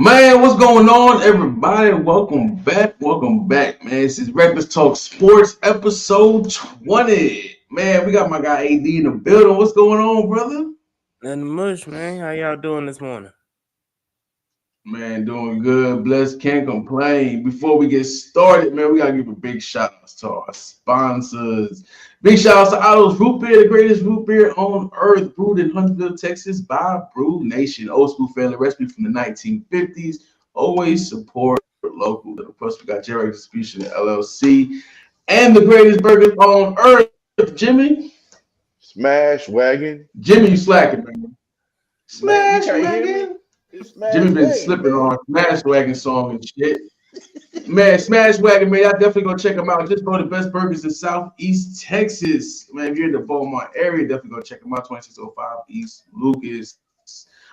Man, what's going on, everybody? Welcome back. Welcome back, man. This is Reckless Talk Sports, episode 20. Man, we got my guy AD in the building. What's going on, brother? Nothing much, man. How y'all doing this morning? Man, doing good. Blessed, can't complain. Before we get started, man, we gotta give a big shout out to our sponsors. Big shout out to Otto's Root Beer, the greatest root beer on earth, brewed in Huntsville, Texas by Brew Nation. Old school family recipe from the 1950s. Always support local. Plus, we got Jerry Distribution LLC and the greatest burgers on earth, Jimmy. Smash Wagon. Jimmy, you slacking, man. Man, you Smash can't hear me? Wagon. It's Smash Jimmy been Wagon, slipping man. on Smash Wagon song and shit. Man, Smash Wagon, man, y'all definitely go check them out. Just go to Best Burgers in Southeast Texas. Man, if you're in the Beaumont area, definitely go check them out. 2605 East Lucas.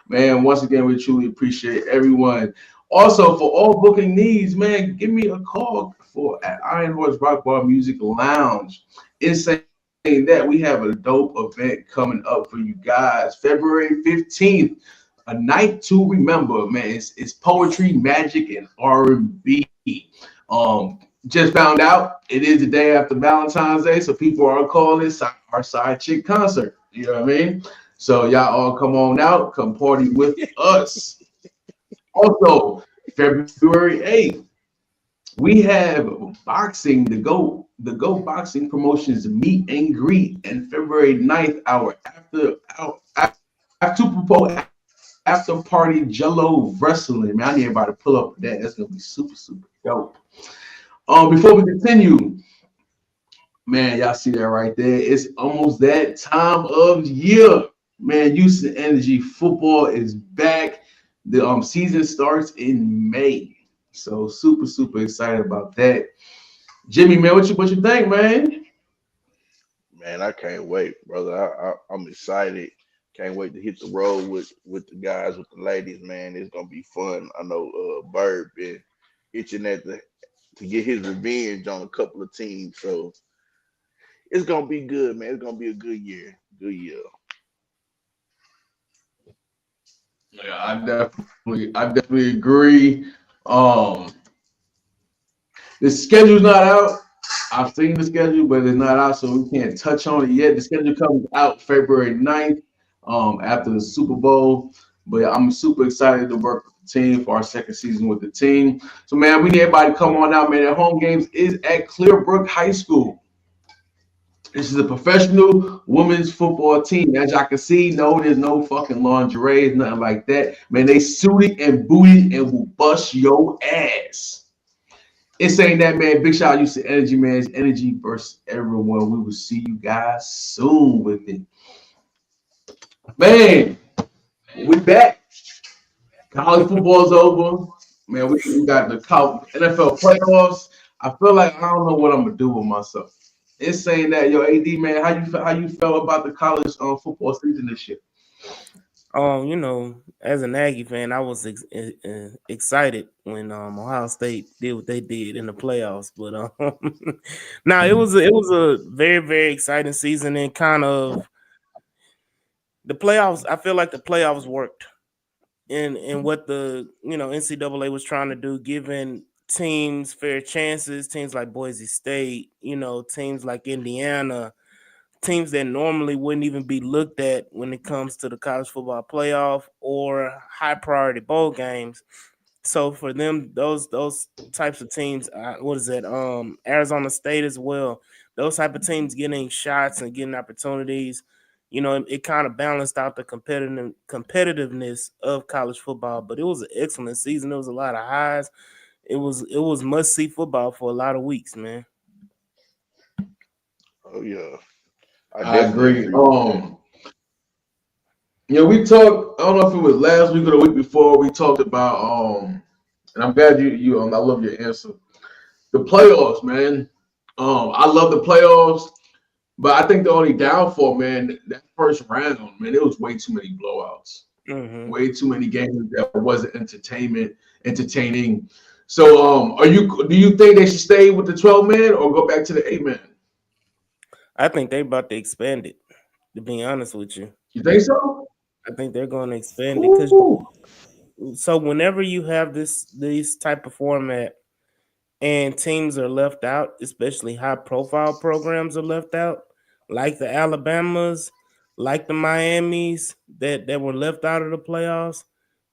Man, once again, we truly appreciate everyone. Also, for all booking needs, man, give me a call at Iron Horse Rock Bar Music Lounge. It's saying that we have a dope event coming up for you guys. February 15th. A night to remember, man. It's poetry, magic, and R&B. Just found out it is the day after Valentine's Day, so people are calling it our side chick concert. You know what I mean? So y'all all come on out, come party with us. Also, February 8th, we have boxing, the Go Boxing Promotions meet and greet, and February 9th, our after party Jello wrestling. Man, I need everybody to pull up for that. That's gonna be super, super dope. Before we continue, man, y'all see that right there. It's almost that time of year. Man, Houston Energy football is back. The season starts in May. So super, super excited about that. Jimmy, man, what you think, man? Man, I can't wait, brother. I'm excited. Can't wait to hit the road with the guys, with the ladies, man. It's gonna be fun. I know Bird been itching to get his revenge on a couple of teams, so it's gonna be good, man. It's gonna be a good year. Good year. Yeah, I definitely agree. Um, the schedule's not out. I've seen the schedule, but it's not out, so we can't touch on it yet. The schedule comes out February 9th, after the Super Bowl. But I'm super excited to work with the team for our second season with the team. So, man, we need everybody to come on out, man. Their home games is at Clearbrook High School. This is a professional women's football team. As y'all can see, no, there's no fucking lingerie, nothing like that. Man, they suited and booted and will bust your ass. It's saying that, man. Big shout out to Energy, man. It's energy versus everyone. We will see you guys soon with it. Man, we back. College football's over. Man, we got the NFL playoffs. I feel like I don't know what I'm gonna do with myself. It's saying that, yo, AD, man, how you felt about the college football season this year? As an Aggie fan, I was excited when Ohio State did what they did in the playoffs. But now it was a very, very exciting season, and kind of the playoffs. I feel like the playoffs worked in what the NCAA was trying to do, giving teams fair chances. Teams like Boise State, teams like Indiana, teams that normally wouldn't even be looked at when it comes to the college football playoff or high priority bowl games. So for them, those types of teams, Arizona State as well. Those type of teams getting shots and getting opportunities. It kind of balanced out the competitiveness of college football. But it was an excellent season. There was a lot of highs. It was must see football for a lot of weeks, man. Oh yeah, I I definitely agree. agree with that. We talked. I don't know if it was last week or the week before. We talked about and I'm glad you I love your answer. The playoffs, man. I love the playoffs, but I think the only downfall, man, that first round, man, it was way too many blowouts, Mm-hmm. way too many games that wasn't entertaining. So, do you think they should stay with the 12 man or go back to the 8 man? I think they're about to expand it. To be honest with you, You think so? I think they're going to expand it because Ooh. so whenever you have this type of format and teams are left out, especially high profile programs are left out, like the Alabamas, like the Miamis that were left out of the playoffs,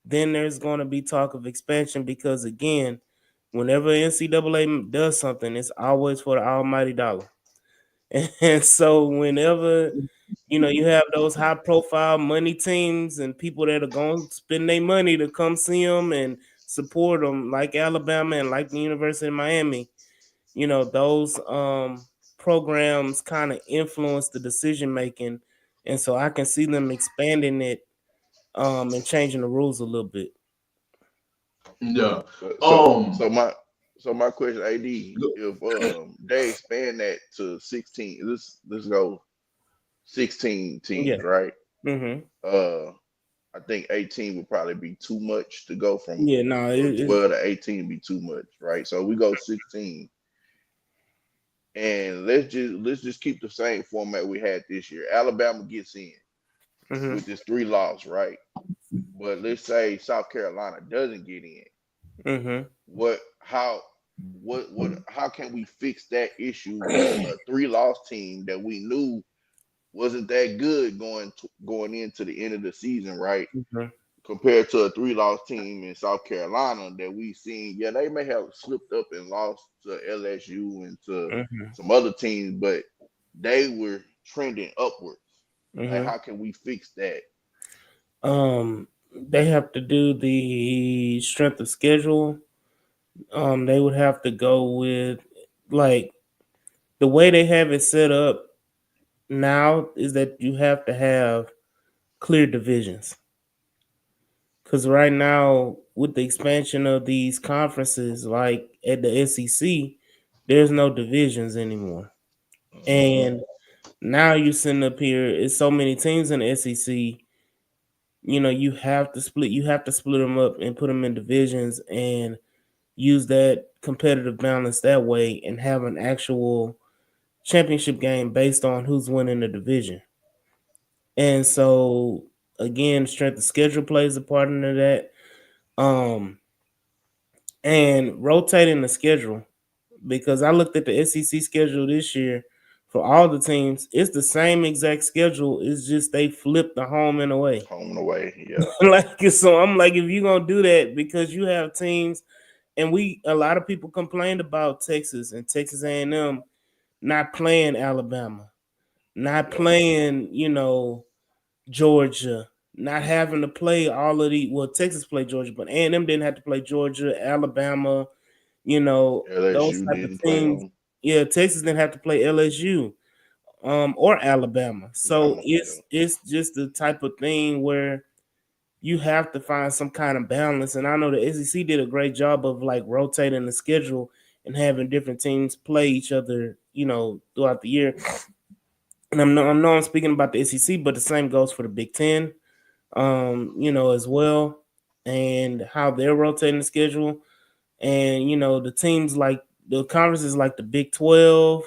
then there's going to be talk of expansion because again, whenever NCAA does something, it's always for the almighty dollar. And so whenever you have those high profile money teams and people that are going to spend their money to come see them and support them, like Alabama and like the University of Miami, those programs kind of influence the decision making, and so I can see them expanding it and changing the rules a little bit. Yeah. So my question, AD, if they expand that to 16, let's go 16 Yeah. teams, right? Mm-hmm. I think 18 would probably be too much to go from Yeah. No. 12 to 18 would be too much, right? So we go 16, and let's just keep the same format we had this year. Alabama gets in Mm-hmm. with this 3 loss, right? But let's say South Carolina doesn't get in. Mm-hmm. How can we fix that issue with a 3 loss team that we knew wasn't that good going into the end of the season, right? Mm-hmm. Compared to a 3 loss team in South Carolina that we seen, yeah, they may have slipped up and lost to LSU and to Mm-hmm. some other teams, but they were trending upwards. Like, Mm-hmm. how can we fix that? They have to do the strength of schedule. They would have to go with like the way they have it set up now is that you have to have clear divisions. Because right now, with the expansion of these conferences, like at the SEC, there's no divisions anymore. And now you're sitting up here, it's so many teams in the SEC. You have to split them up and put them in divisions and use that competitive balance that way and have an actual championship game based on who's winning the division. And so again, strength of schedule plays a part into that. Um, and rotating the schedule because I looked at the SEC schedule this year for all the teams. It's the same exact schedule. It's just they flipped the home and away. Home and away, yeah. So I'm like, if you're gonna do that because you have teams, and a lot of people complained about Texas and Texas A&M not playing Alabama, not playing, Georgia, not having to play all of the. Well, Texas played Georgia, but A&M didn't have to play Georgia, Alabama, those LSU type of didn't play teams. them. Yeah, Texas didn't have to play LSU, or Alabama. So Alabama, yeah. it's just the type of thing where you have to find some kind of balance. And I know the SEC did a great job of like rotating the schedule and having different teams play each other, throughout the year. And I know I'm speaking about the SEC, but the same goes for the Big Ten, as well, and how they're rotating the schedule. And the teams like the conferences like the Big 12,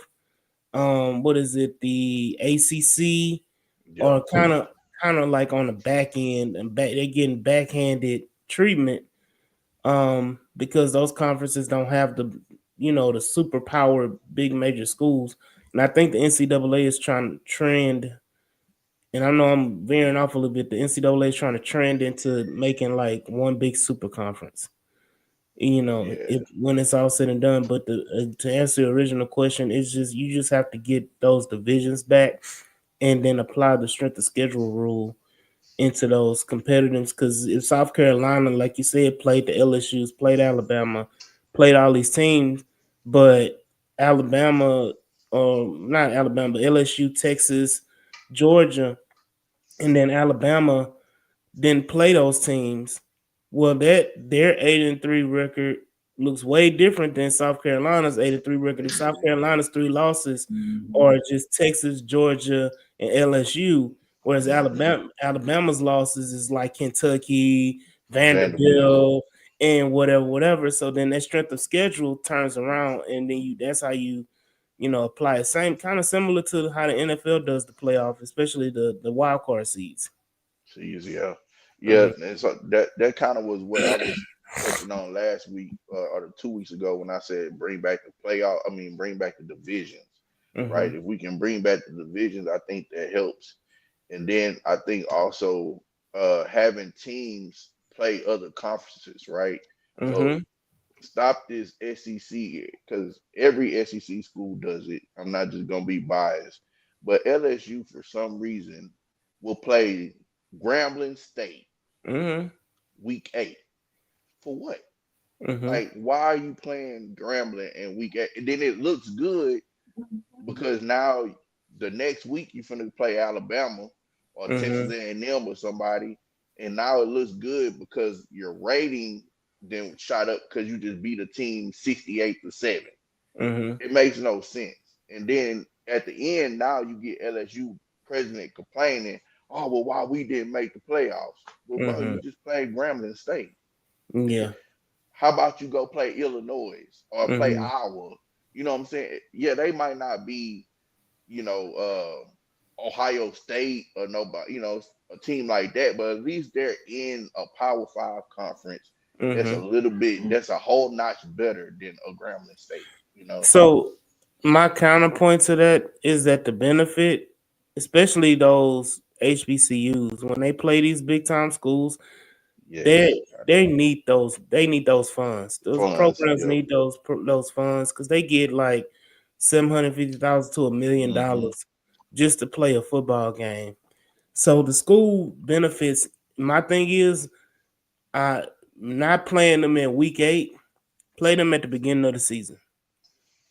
what is it, the ACC, Yeah. are kind of like on the back end and they're getting backhanded treatment because those conferences don't have the super power big major schools. And I think the NCAA is trying to trend, and I know I'm veering off a little bit. The NCAA is trying to trend into making like one big super conference. Yeah. If when it's all said and done. But to answer the original question, it's just you just have to get those divisions back and then apply the strength of schedule rule into those competitors. Because if South Carolina, like you said, played the LSU's, played Alabama, played all these teams, but Alabama, not Alabama, but LSU, Texas, Georgia, and then Alabama didn't play those teams. Well, their 8-3 record looks way different than South Carolina's 8-3 record. If South Carolina's 3 losses are just Texas, Georgia, and LSU, whereas Alabama's losses is like Kentucky, Vanderbilt. Vanderbilt, and whatever. So then that strength of schedule turns around, and then that's how you apply it. Same kind of similar to how the NFL does the playoff, especially the wild card seeds. Jeez, yeah. Yeah, and so that kind of was what I was touching on last week or 2 weeks ago when I said bring back the playoff. I mean, bring back the divisions, right? If we can bring back the divisions, I think that helps. And then I think also having teams play other conferences, right? So stop this SEC because every SEC school does it. I'm not just gonna be biased, but LSU for some reason will play Grambling State week 8. For what? Like, why are you playing Grambling in week 8? And then it looks good because now the next week you're finna play Alabama or Texas A&M or somebody, and now it looks good because your rating then shot up because you just beat a team 68-7. It makes no sense. And then at the end, now you get LSU president complaining, "Oh, well, why we didn't make the playoffs?" Well, bro, you just played Grambling State. Yeah. How about you go play Illinois or play Iowa? You know what I'm saying? Yeah, they might not be, Ohio State or nobody, a team like that, but at least they're in a Power 5 conference. That's that's a whole notch better than a Grambling State. So my counterpoint to that is that the benefit, especially those HBCUs, when they play these big time schools, they need those funds. Those Funds. programs need those funds because they get like $750,000 to $1 million just to play a football game. So the school benefits. My thing is, not playing them in week 8. Play them at the beginning of the season.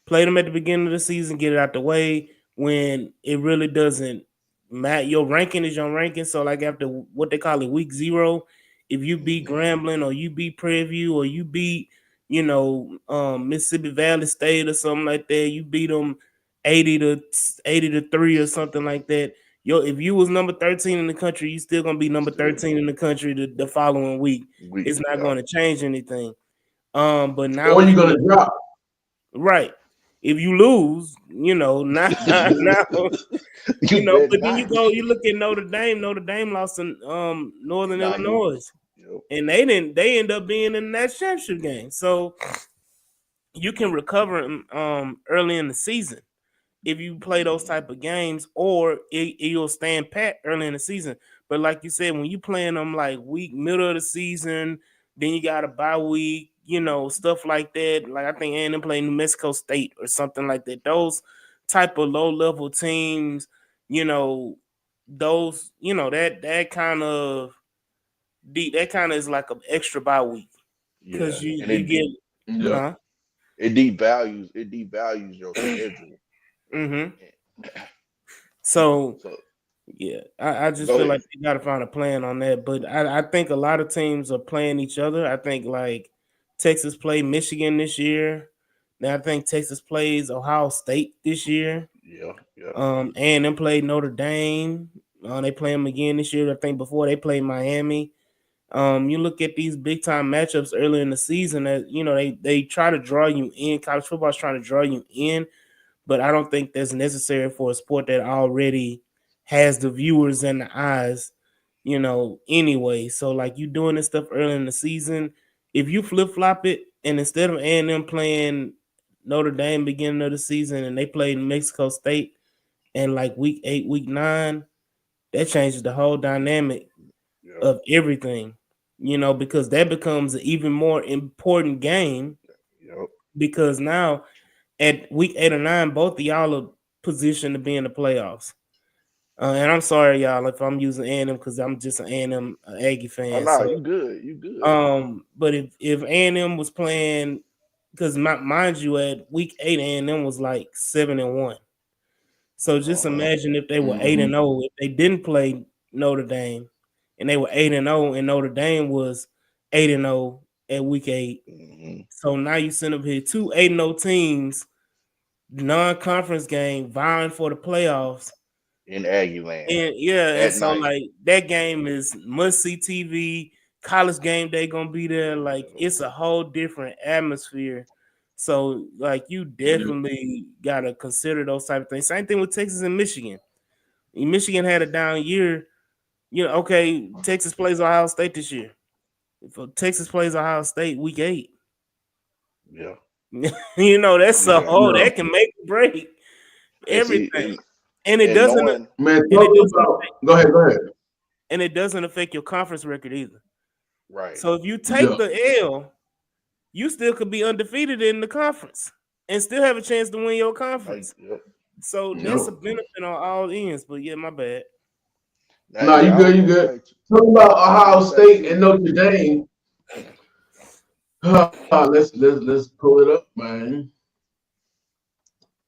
Play them at the beginning of the season. Get it out the way when it really doesn't matter. Your ranking is your ranking. So like after what they call it week 0, if you beat Grambling or you beat Prairie View or you beat Mississippi Valley State or something like that, you beat them 80-3 or something like that. If you was number 13 in the country, you still gonna be number 13 in the country the following week. It's not going to change anything. But now or you're gonna drop. Right. If you lose, now, You but then you look at Notre Dame. Notre Dame lost in Northern Illinois. And they end up being in that championship game. So you can recover early in the season if you play those type of games, or you'll stand pat early in the season. But like you said, when you playing them like middle of the season, then you got a bye week, stuff like that. Like I think A&M played New Mexico State or something like that. Those type of low level teams, those, that kind of is like an extra bye week because you get, it devalues your schedule. So yeah, I just feel like they got to find a plan on that. But I think a lot of teams are playing each other. I think like Texas played Michigan this year. Now I think Texas plays Ohio State this year. And then played Notre Dame. They play them again this year. I think before they played Miami. You look at these big time matchups early in the season that they try to draw you in. College football is trying to draw you in, but I don't think that's necessary for a sport that already has the viewers and the eyes, anyway. So like you doing this stuff early in the season, if you flip flop it and instead of A&M playing Notre Dame beginning of the season and they played Mexico State and like week 8, week 9, that changes the whole dynamic of everything, because that becomes an even more important game because now at week 8 or 9, both of y'all are positioned to be in the playoffs. And I'm sorry, y'all, if I'm using A&M because I'm just an A&M Aggie fan. Oh, no, you good. But if A&M was playing, because mind you, at week 8, A&M was like 7-1. So just imagine if they were 8-0, if they didn't play Notre Dame, and they were 8-0, and Notre Dame was 8-0 at week 8. So now you send up here 2 8-0 teams, non-conference game, vying for the playoffs in Aggie land. And so night. Like that game is must-see TV. College game day gonna be there. Like it's a whole different atmosphere. So like you definitely gotta consider those type of things. Same thing with Texas and Michigan. Michigan had a down year, Okay, Texas plays Ohio State this year. If Texas plays Ohio State week 8, Yeah. That's Yeah. that can make or break And see, everything. And it and doesn't knowing Man, and talk about. Go ahead. and it doesn't affect your conference record either. right. So if you take Yeah. the L, you still could be undefeated in the conference and still have a chance to win your conference. Yep. So that's a Yep. benefit on all ends. But yeah, my bad. Now, Nah, you yeah, I good. was You gonna good. say, Talking about I was Ohio gonna say State and too. Notre Dame. Let's pull it up, man.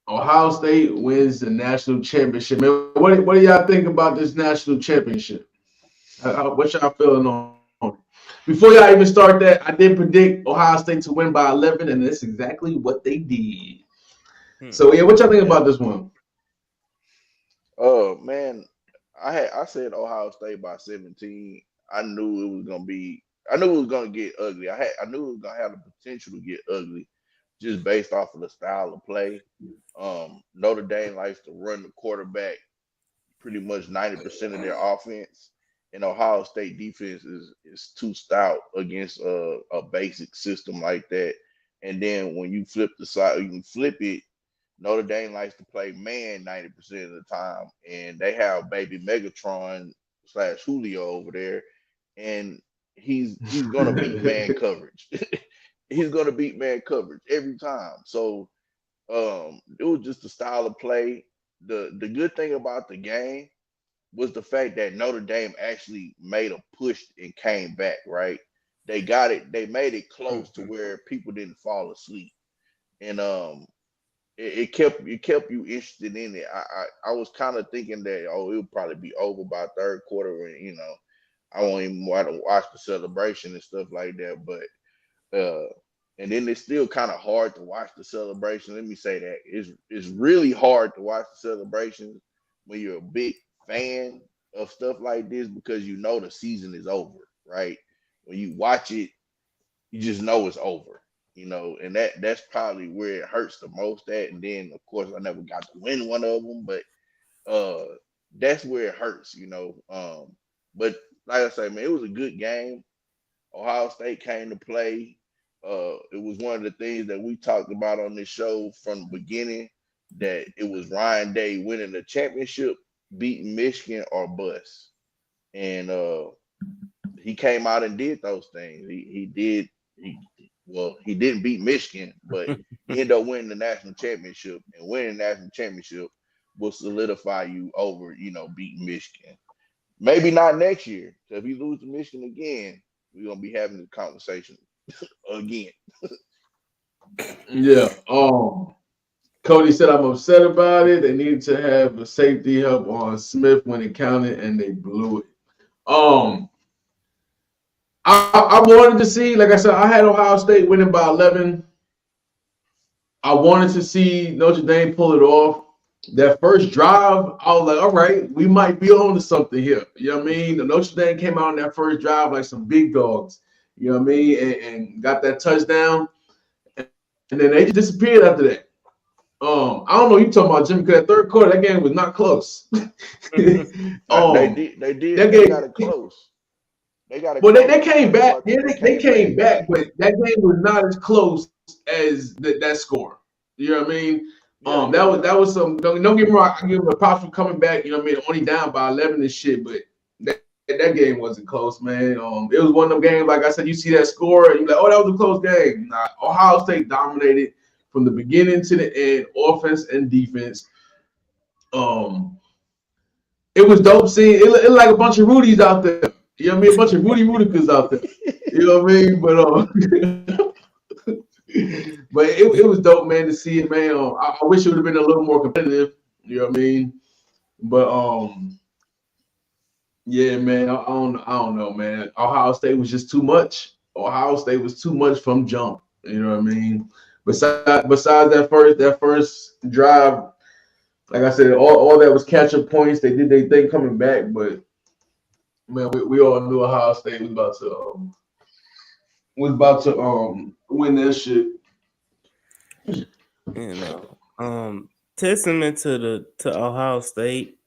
Ohio State wins the national championship. Man, what do y'all think about this national championship? What y'all feeling on it? Before y'all even start that, I did predict Ohio State to win by 11, and that's exactly what they did. So yeah, what y'all think Yeah. about this one? Oh man, I said Ohio State by 17. I knew it was gonna be. I knew it was gonna get ugly. I knew it was gonna have the potential to get ugly, just based off of the style of play. Notre Dame likes to run the quarterback pretty much 90% of their offense, and Ohio State defense is too stout against a basic system like that. And then when you flip the side, you can flip it. Notre Dame likes to play man 90% of the time, and they have baby Megatron slash Julio over there, and he's gonna beat man coverage. He's gonna beat man coverage every time. So it was just the style of play. The good thing about the game was the fact that Notre Dame actually made a push and came back, right? They got it, they made it close to where people didn't fall asleep. And it kept you interested in it. I was kind of thinking that it'll probably be over by third quarter when I won't even want to watch the celebration and stuff like that. But and then it's still kind of hard to watch the celebration. Let me say that it's really hard to watch the celebrations when you're a big fan of stuff like this because you know the season is over, right? When you watch it, you just know it's over, and that's probably where it hurts the most at. And then of course I never got to win one of them, but uh that's where it hurts. But like I say, man, it was a good game. Ohio State came to play. It was one of the things that we talked about on this show from the beginning, that it was Ryan Day winning the championship, beating Michigan or bust. And he came out and did those things. He didn't beat Michigan, but he ended up winning the national championship. And winning the national championship will solidify you over, beating Michigan. Maybe not next year. So if you lose to Michigan again, we're gonna be having this conversation again. Yeah. Cody said I'm upset about it. They needed to have a safety help on Smith when it counted, and they blew it. Um, I wanted to see, like I said, I had Ohio State winning by 11. I wanted to see Notre Dame pull it off. That first drive, I was like, all right, we might be on to something here. You know what I mean? The Notre Dame came out in that first drive like some big dogs. You know what I mean? And got that touchdown. And then they just disappeared after that. I don't know. You talking about Jimmy? Because that third quarter, that game was not close. They um, did. They did. that They game. got it close. They got it Well, close. they came back. But Yeah, they they came came back. back, but that game was not as close as that score. You know what I mean? Yeah, That yeah, was yeah. that was some. Don't get me wrong. I give them a props for coming back. You know what I mean? Only down by 11 and shit, but that game wasn't close, man. It was one of them games. Like I said, you see that score, and you're like, oh, that was a close game. Nah, Ohio State dominated from the beginning to the end, offense and defense. Um, it was dope seeing it looked like a bunch of Rudies out there. You know what I mean? A bunch of Rudikas out there. You know what I mean? But it was dope, man, to see it, man. I wish it would have been a little more competitive. You know what I mean? But yeah, man. I don't know, man. Ohio State was just too much. Ohio State was too much from jump. You know what I mean? Besides that first drive, like I said, all that was catch up points. They did their thing coming back, but man, we all knew Ohio State was about to win that shit. You know, testament to Ohio State.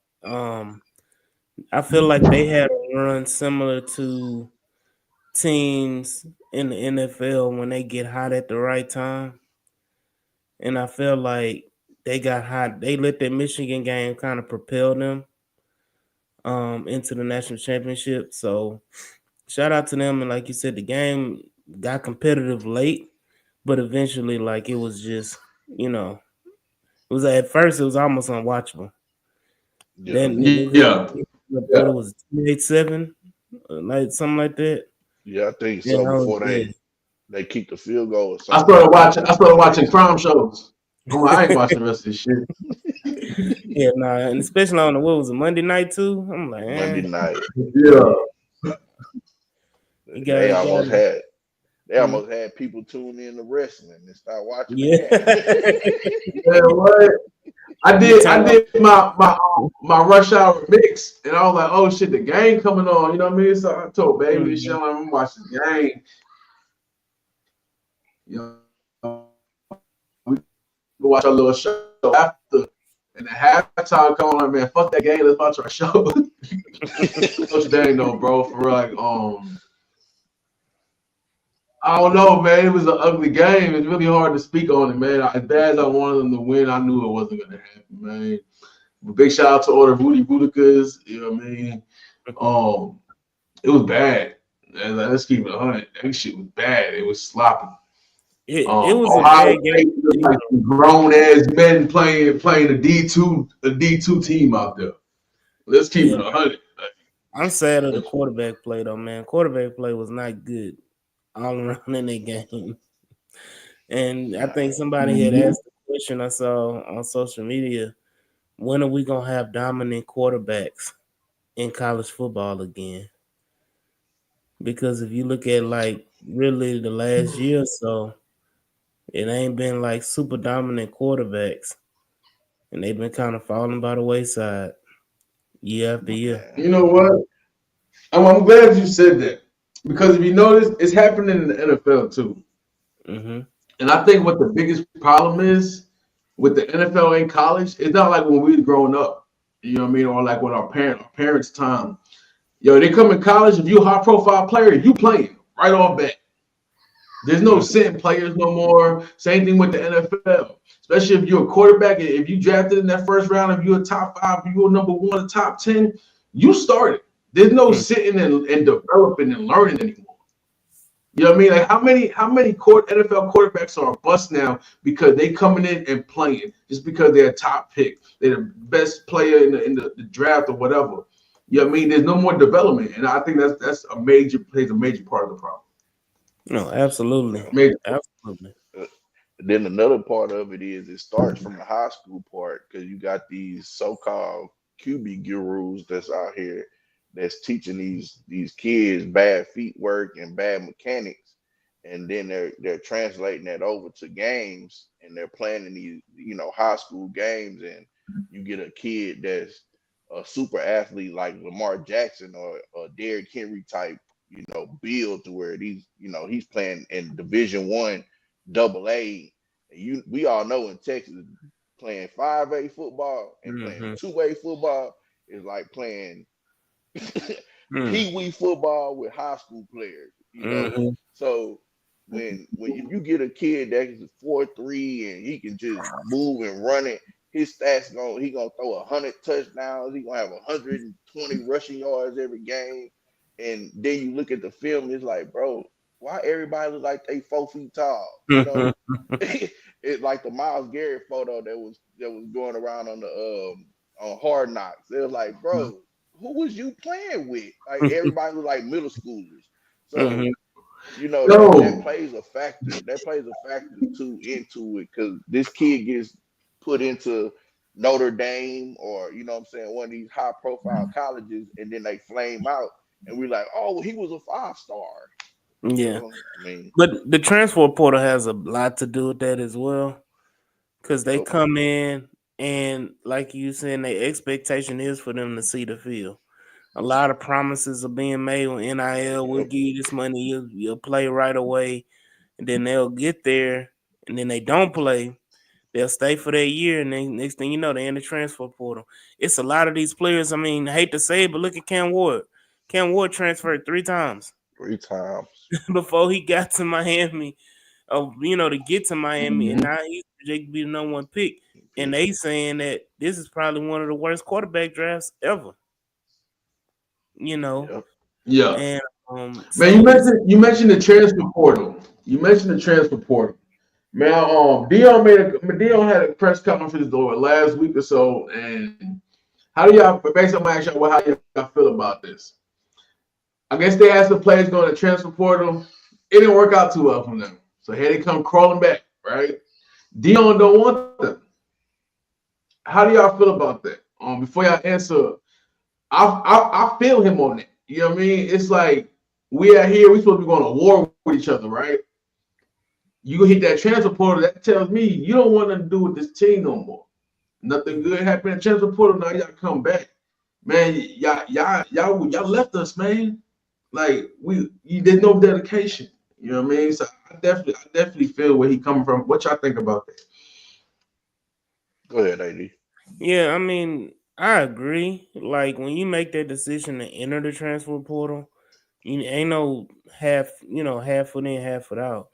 I feel like they had a run similar to teams in the NFL when they get hot at the right time. And I feel like they got hot. They let that Michigan game kind of propel them into the national championship. So shout out to them. And like you said, the game got competitive late, but eventually, like it was just, it was at first it was almost unwatchable. Yeah, Then Yeah. what it was 28-7, like something like that. yeah. I think Yeah, so. that was Before good. they keep the field goal or I something started like that. watching. I started watching crime shows. I'm like, I ain't watching the rest of this shit. Yeah, nah, and especially on the what was it, Monday night too. I'm like, Monday night, Yeah. you they got almost it. had they almost had people tune in to wrestling and start watching the Yeah. game. Yeah, what? I You did. turn I off. did my rush hour mix, and I was like, "Oh shit, the game coming on." You know what I mean? So I told baby and shit, Mhm. I'm watching the game. You know, we go watch our little show after, and the halftime come on. Man, fuck that game. Let's watch our show. Coach Dang though, bro, for real, like I don't know, man. It was an ugly game. It's really hard to speak on it, man. As bad as I wanted them to win, I knew it wasn't gonna happen, man. But big shout out to all the Rudy Rudikas. You know what I mean? It was bad. And let's keep it 100. That shit was bad. It was sloppy. It was a Ohio bad game. State was like grown ass men playing a D2 team out there. Let's keep Yeah, it 100. I'm sad of the quarterback play though, man. Quarterback play was not good all around in that game. And I think somebody had asked the question I saw on social media: when are we gonna have dominant quarterbacks in college football again? Because if you look at like really the last year or so, it ain't been like super dominant quarterbacks, and they've been kind of falling by the wayside year after year. You know what? I'm glad you said that because if you notice, it's happening in the NFL too. Mm-hmm. And I think what the biggest problem is with the NFL and college, it's not like when we were growing up, you know what I mean, or like when our parents' time. Yo, they come in college. If you a high profile player, you playing right off bat. There's no sitting players no more. Same thing with the NFL. Especially if you're a quarterback, if you drafted in that first round, if you're a top 5, if you're number 1, top 10, you started. There's no sitting and developing and learning anymore. You know what I mean? Like how many NFL quarterbacks are a bust now because they coming in and playing just because they're a top pick, they're the best player in the draft or whatever. You know what I mean? There's no more development, and I think that's plays a major part of the problem. No, absolutely, Major. absolutely. Then another part of it is it starts from the high school part because you got these so-called QB gurus that's out here that's teaching these kids bad feet work and bad mechanics, and then they're translating that over to games and they're playing in these high school games, and you get a kid that's a super athlete like Lamar Jackson or Derrick Henry type build to where he's playing in Division 1 AA. We all know in Texas playing 5A football and playing Mm-hmm. 2A football is like playing Mm-hmm. Pee Wee football with high school players. Mm-hmm. So when if you get a kid that is 4'3" and he can just move and run it, his stats he gonna throw 100 touchdowns. He gonna have 120 rushing yards every game. And then you look at the film, it's like, bro, why everybody look like they 4 feet tall? It's like the Miles Garrett photo that was going around on the on Hard Knocks. They was like, bro, who was you playing with? Like everybody was like middle schoolers. So that Yo, plays a factor. That plays a factor too into it because this kid gets put into Notre Dame or what I'm saying, one of these high profile colleges, and then they flame out, and we're like, oh, well, he was a 5-star. Yeah, I mean, but the transfer portal has a lot to do with that as well, because they yep. come in and, like you saying, the expectation is for them to see the field. A lot of promises are being made on NIL. We'll give you this money, you'll play right away, and then they'll get there, and then they don't play. they'll stay for that year, and then next thing you know, they're in the transfer portal. It's a lot of these players. I mean, I hate to say it, but look at Cam Ward. Cam Ward transferred 3 times 3 times. before he got to Miami. To get to Miami, and Mhm. now he's projected to be the #1 pick. And they saying that this is probably one of the worst quarterback drafts ever. Yep. Yeah. And Man, so you mentioned the transfer portal. You mentioned the transfer portal. Man, Dion had a press conference over last week or so, and how do y'all basically I'm gonna ask y'all how y'all feel about this? I guess they had some players going to transfer portal. It didn't work out too well for them. So here they come crawling back, right? Dion don't want them. How do y'all feel about that? Before y'all answer, I feel him on it. You know what I mean? It's like we are here, we supposed to be going to war with each other, right? You hit that transfer portal, that tells me you don't want nothing to do with this team no more. Nothing good happened in transfer portal. Now y'all come back, man. Y'all left us, man. Like there's no dedication. You know what I mean? So I definitely feel where he coming from. What y'all think about that? Go ahead, AD. yeah, I mean, I agree. Like when you make that decision to enter the transfer portal, you ain't no half foot in, half foot out.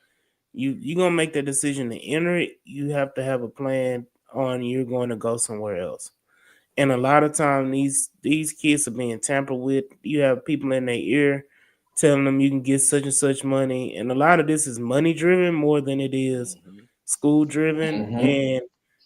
You gonna make that decision to enter it. You have to have a plan on you're going to go somewhere else. And a lot of time these kids are being tampered with. You have people in their ear telling them you can get such and such money, and a lot of this is money driven more than it is Mhm. school driven. Mm-hmm. And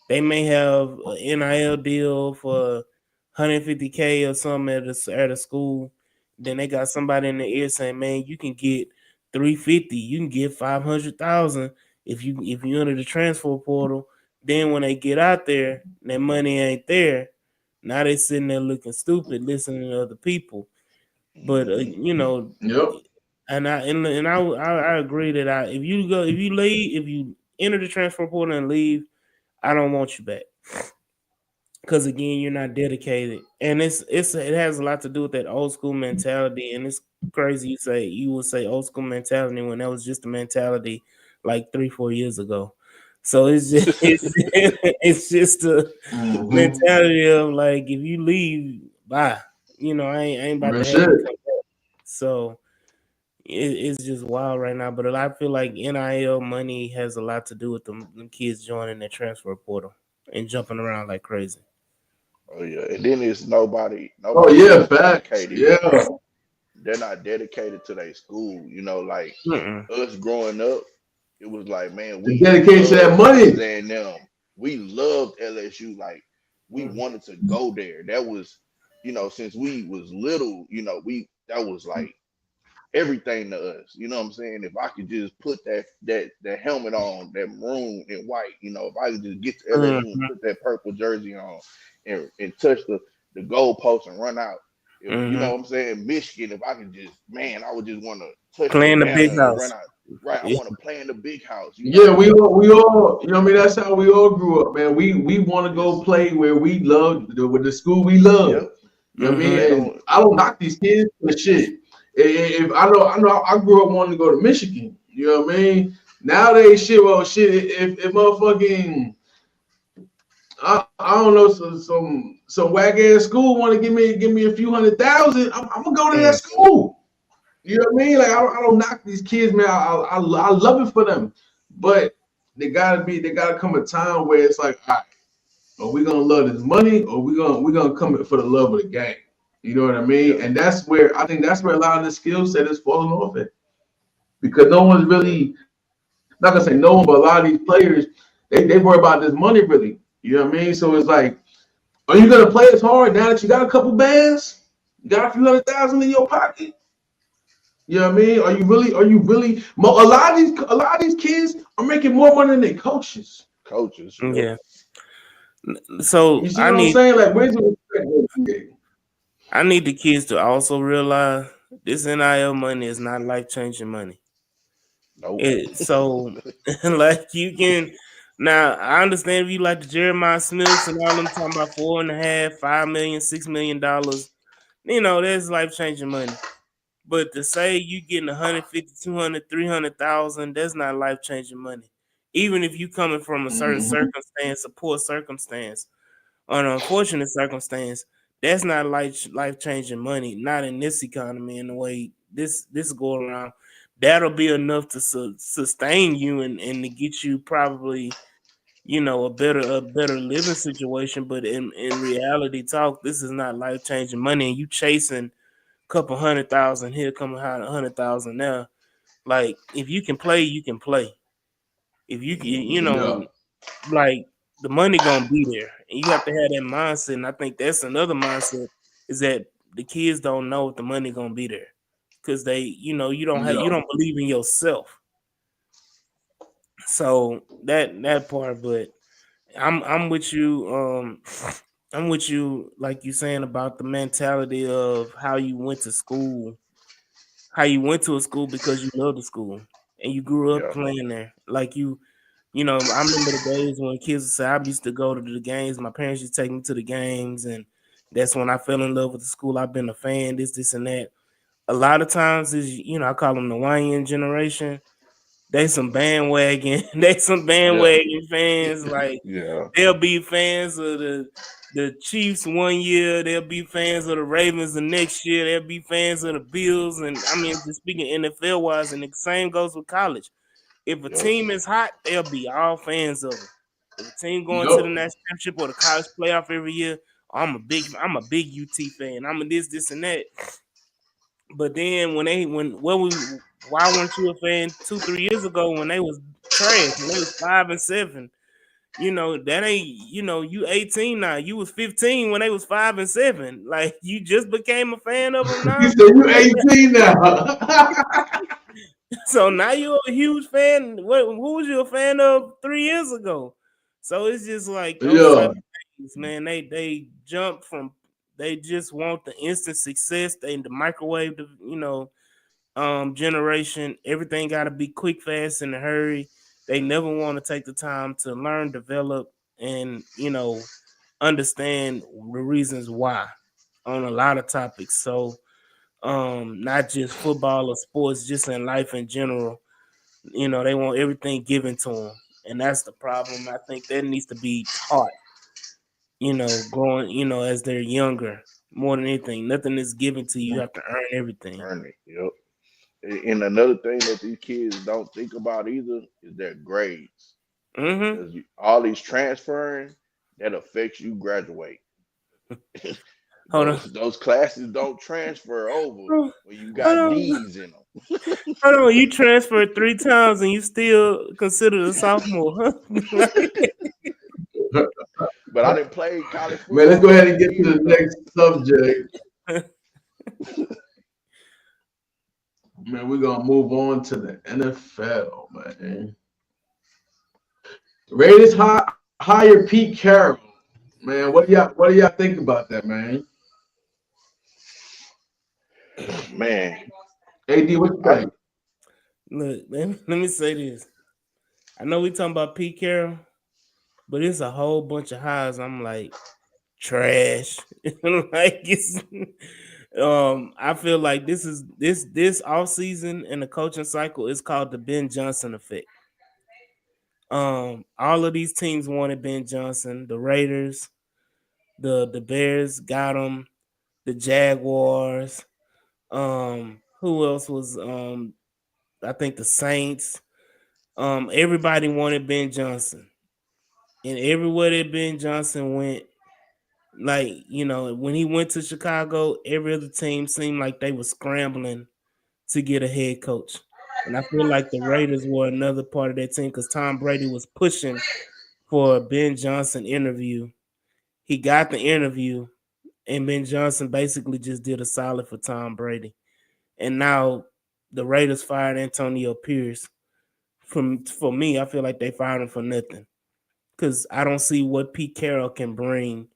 they may have an NIL deal for 150K or something at a school. Then they got somebody in the ear saying, "Man, you can get 350. You can get 500,000 if you enter the transfer portal." Then when they get out there, their money ain't there. Now they sitting there looking stupid, listening to other people. But Mhm. Yep. I agree that if you enter the transfer portal and leave, I don't want you back. Because again, you're not dedicated, and it has a lot to do with that old school mentality. And it's crazy you would say old school mentality when that was just the mentality like 3-4 years ago. So it's just it's just a Mm-hmm. mentality of like if you leave, bye. I ain't about Real to have shit. you come back. So it's just wild right now. But I feel like NIL money has a lot to do with them kids joining the transfer portal and jumping around like crazy. Oh yeah, and then it's nobody. Oh Nobody yeah, really facts. dedicated. Yeah. They're not dedicated to their school. Like Mm-mm. us growing up, it was like, man, The we dedication to that loved money. Texas A&M. We loved LSU. Like we Mhm. wanted to go there. That was, since we was little, that was like everything to us. You know what I'm saying? If I could just put that helmet on, that maroon and white, if I could just get to LSU and put that purple jersey on and touch the goalpost and run out. If you know Mhm. what I'm saying, Michigan, if I could just, man, I would just want to touch Playing that the banner big and run house. out. Right, I Yeah. want to play in the big house. Yeah, we all, you know what I mean? That's how we all grew up, man. We want to go It's play where we love, with the school we love. yep. You know what I mean? They Mhm. And don't. I don't knock these kids for shit. If I know, I grew up wanting to go to Michigan. You know what I mean? Nowadays, shit. If motherfucking, I don't know, some whack ass school want to give me a few 100,000, I'm gonna go to that Mm. school. You know what I mean? Like I don't knock these kids, man. I love it for them, but they gotta come a time where it's like, all right, are we gonna love this money, or we gonna come in for the love of the game? You know what I mean? Yeah, And that's where I think that's where a lot of the skill set is falling off at, because no one's yeah. really, not gonna say no one, but a lot of these players, they worry about this money really. You know what I mean? So it's like, are you gonna play as hard now that you got a couple bands, you got a few 100,000 in your pocket? You know what I mean? Are you really? A lot of these kids are making more money than their coaches. Coaches. Yep. Yeah. So You see what I'm saying? Like, where's the respect? I need the kids to also realize this NIL money is not life changing money. Nope. So like you can now I understand if you like the Jeremiah Smiths and all them talking about 4.5, 5 million, $6 million. That's life changing money. But to say you getting 150, 200, 300,000, that's not life changing money. even if you coming from a certain Mhm. circumstance, a poor circumstance, an unfortunate circumstance, that's not life changing money. Not in this economy. In the way this go around, that'll be enough to sustain you and to get you probably a better living situation. But in reality talk, this is not life changing money, and you chasing a couple 100,000 here, coming out 100,000 there. Like if you can play, you can play. If Yeah. like the money gonna be there, and you have to have that mindset. And I think that's another mindset is that the kids don't know if the money gonna be there because they, you Yeah. don't believe in yourself. So that part, but I'm with you. I'm with you, like you saying about the mentality of how you went to school, how you went to a school because you love the school and you grew up Yeah. playing there. Like I remember the days when kids would say I used to go to the games. My parents used to take me to the games, and that's when I fell in love with the school. I've been a fan, this, and that. A lot of times is I call them the YN generation. They some bandwagon, they some Yeah. bandwagon fans. Like Yeah. they'll be fans of the Chiefs one year, they'll be fans of the Ravens the next year, they'll be fans of the Bills, and I mean just speaking NFL wise, and the same goes with college. If a Yep. team is hot, they'll be all fans of them. If a team going to the Yep. national championship or the college playoff every year, I'm a big UT fan. I'm a this, and that. But then why weren't you a fan 2, 3 years ago when they was trash, when they was 5-7? That ain't you 18 now. You was 15 when they was 5-7. Like you just became a fan of them You now. said you 18 now. So now you're a huge fan. Who was you a fan of 3 years ago? So it's just like those type Yeah. of things, man. They jump from they just want the instant success. They the microwave, generation. Everything got to be quick, fast, in a hurry. They never want to take the time to learn, develop, and understand the reasons why on a lot of topics. So not just football or sports, just in life in general. They want everything given to them, and that's the problem. I think that needs to be taught. Growing, as they're younger, more than anything, nothing is given to you. You have to earn everything. Earn it. Yep. And another thing that these kids don't think about either is their grades. Mm-hmm. Because all these transferring, that affects you graduate. Hold on. Those classes don't transfer over Hold when you on. got D's in them. Hold on. You transferred 3 times and you still considered a sophomore, huh? But I didn't play college Man, let's football go for ahead and 3 get to years the though. next subject. Man, we're gonna move on to the NFL, man. Raiders hire Pete Carroll. Man, what do y'all think about that, man? Man, AD, what you I think? Look, let me say this. I know we talking about Pete Carroll, but it's a whole bunch of highs. I'm like trash. Like it's I feel like this off season and the coaching cycle is called the Ben Johnson effect. All of these teams wanted Ben Johnson. The Raiders, the Bears got him. The Jaguars. Who else was I think the Saints. Everybody wanted Ben Johnson. And everywhere that Ben Johnson went, like, when he went to Chicago, every other team seemed like they were scrambling to get a head coach. And I feel like the Raiders were another part of that team because Tom Brady was pushing for a Ben Johnson interview. He got the interview, and Ben Johnson basically just did a solid for Tom Brady. And now the Raiders fired Antonio Pierce. For me, I feel like they fired him for nothing because I don't see what Pete Carroll can bring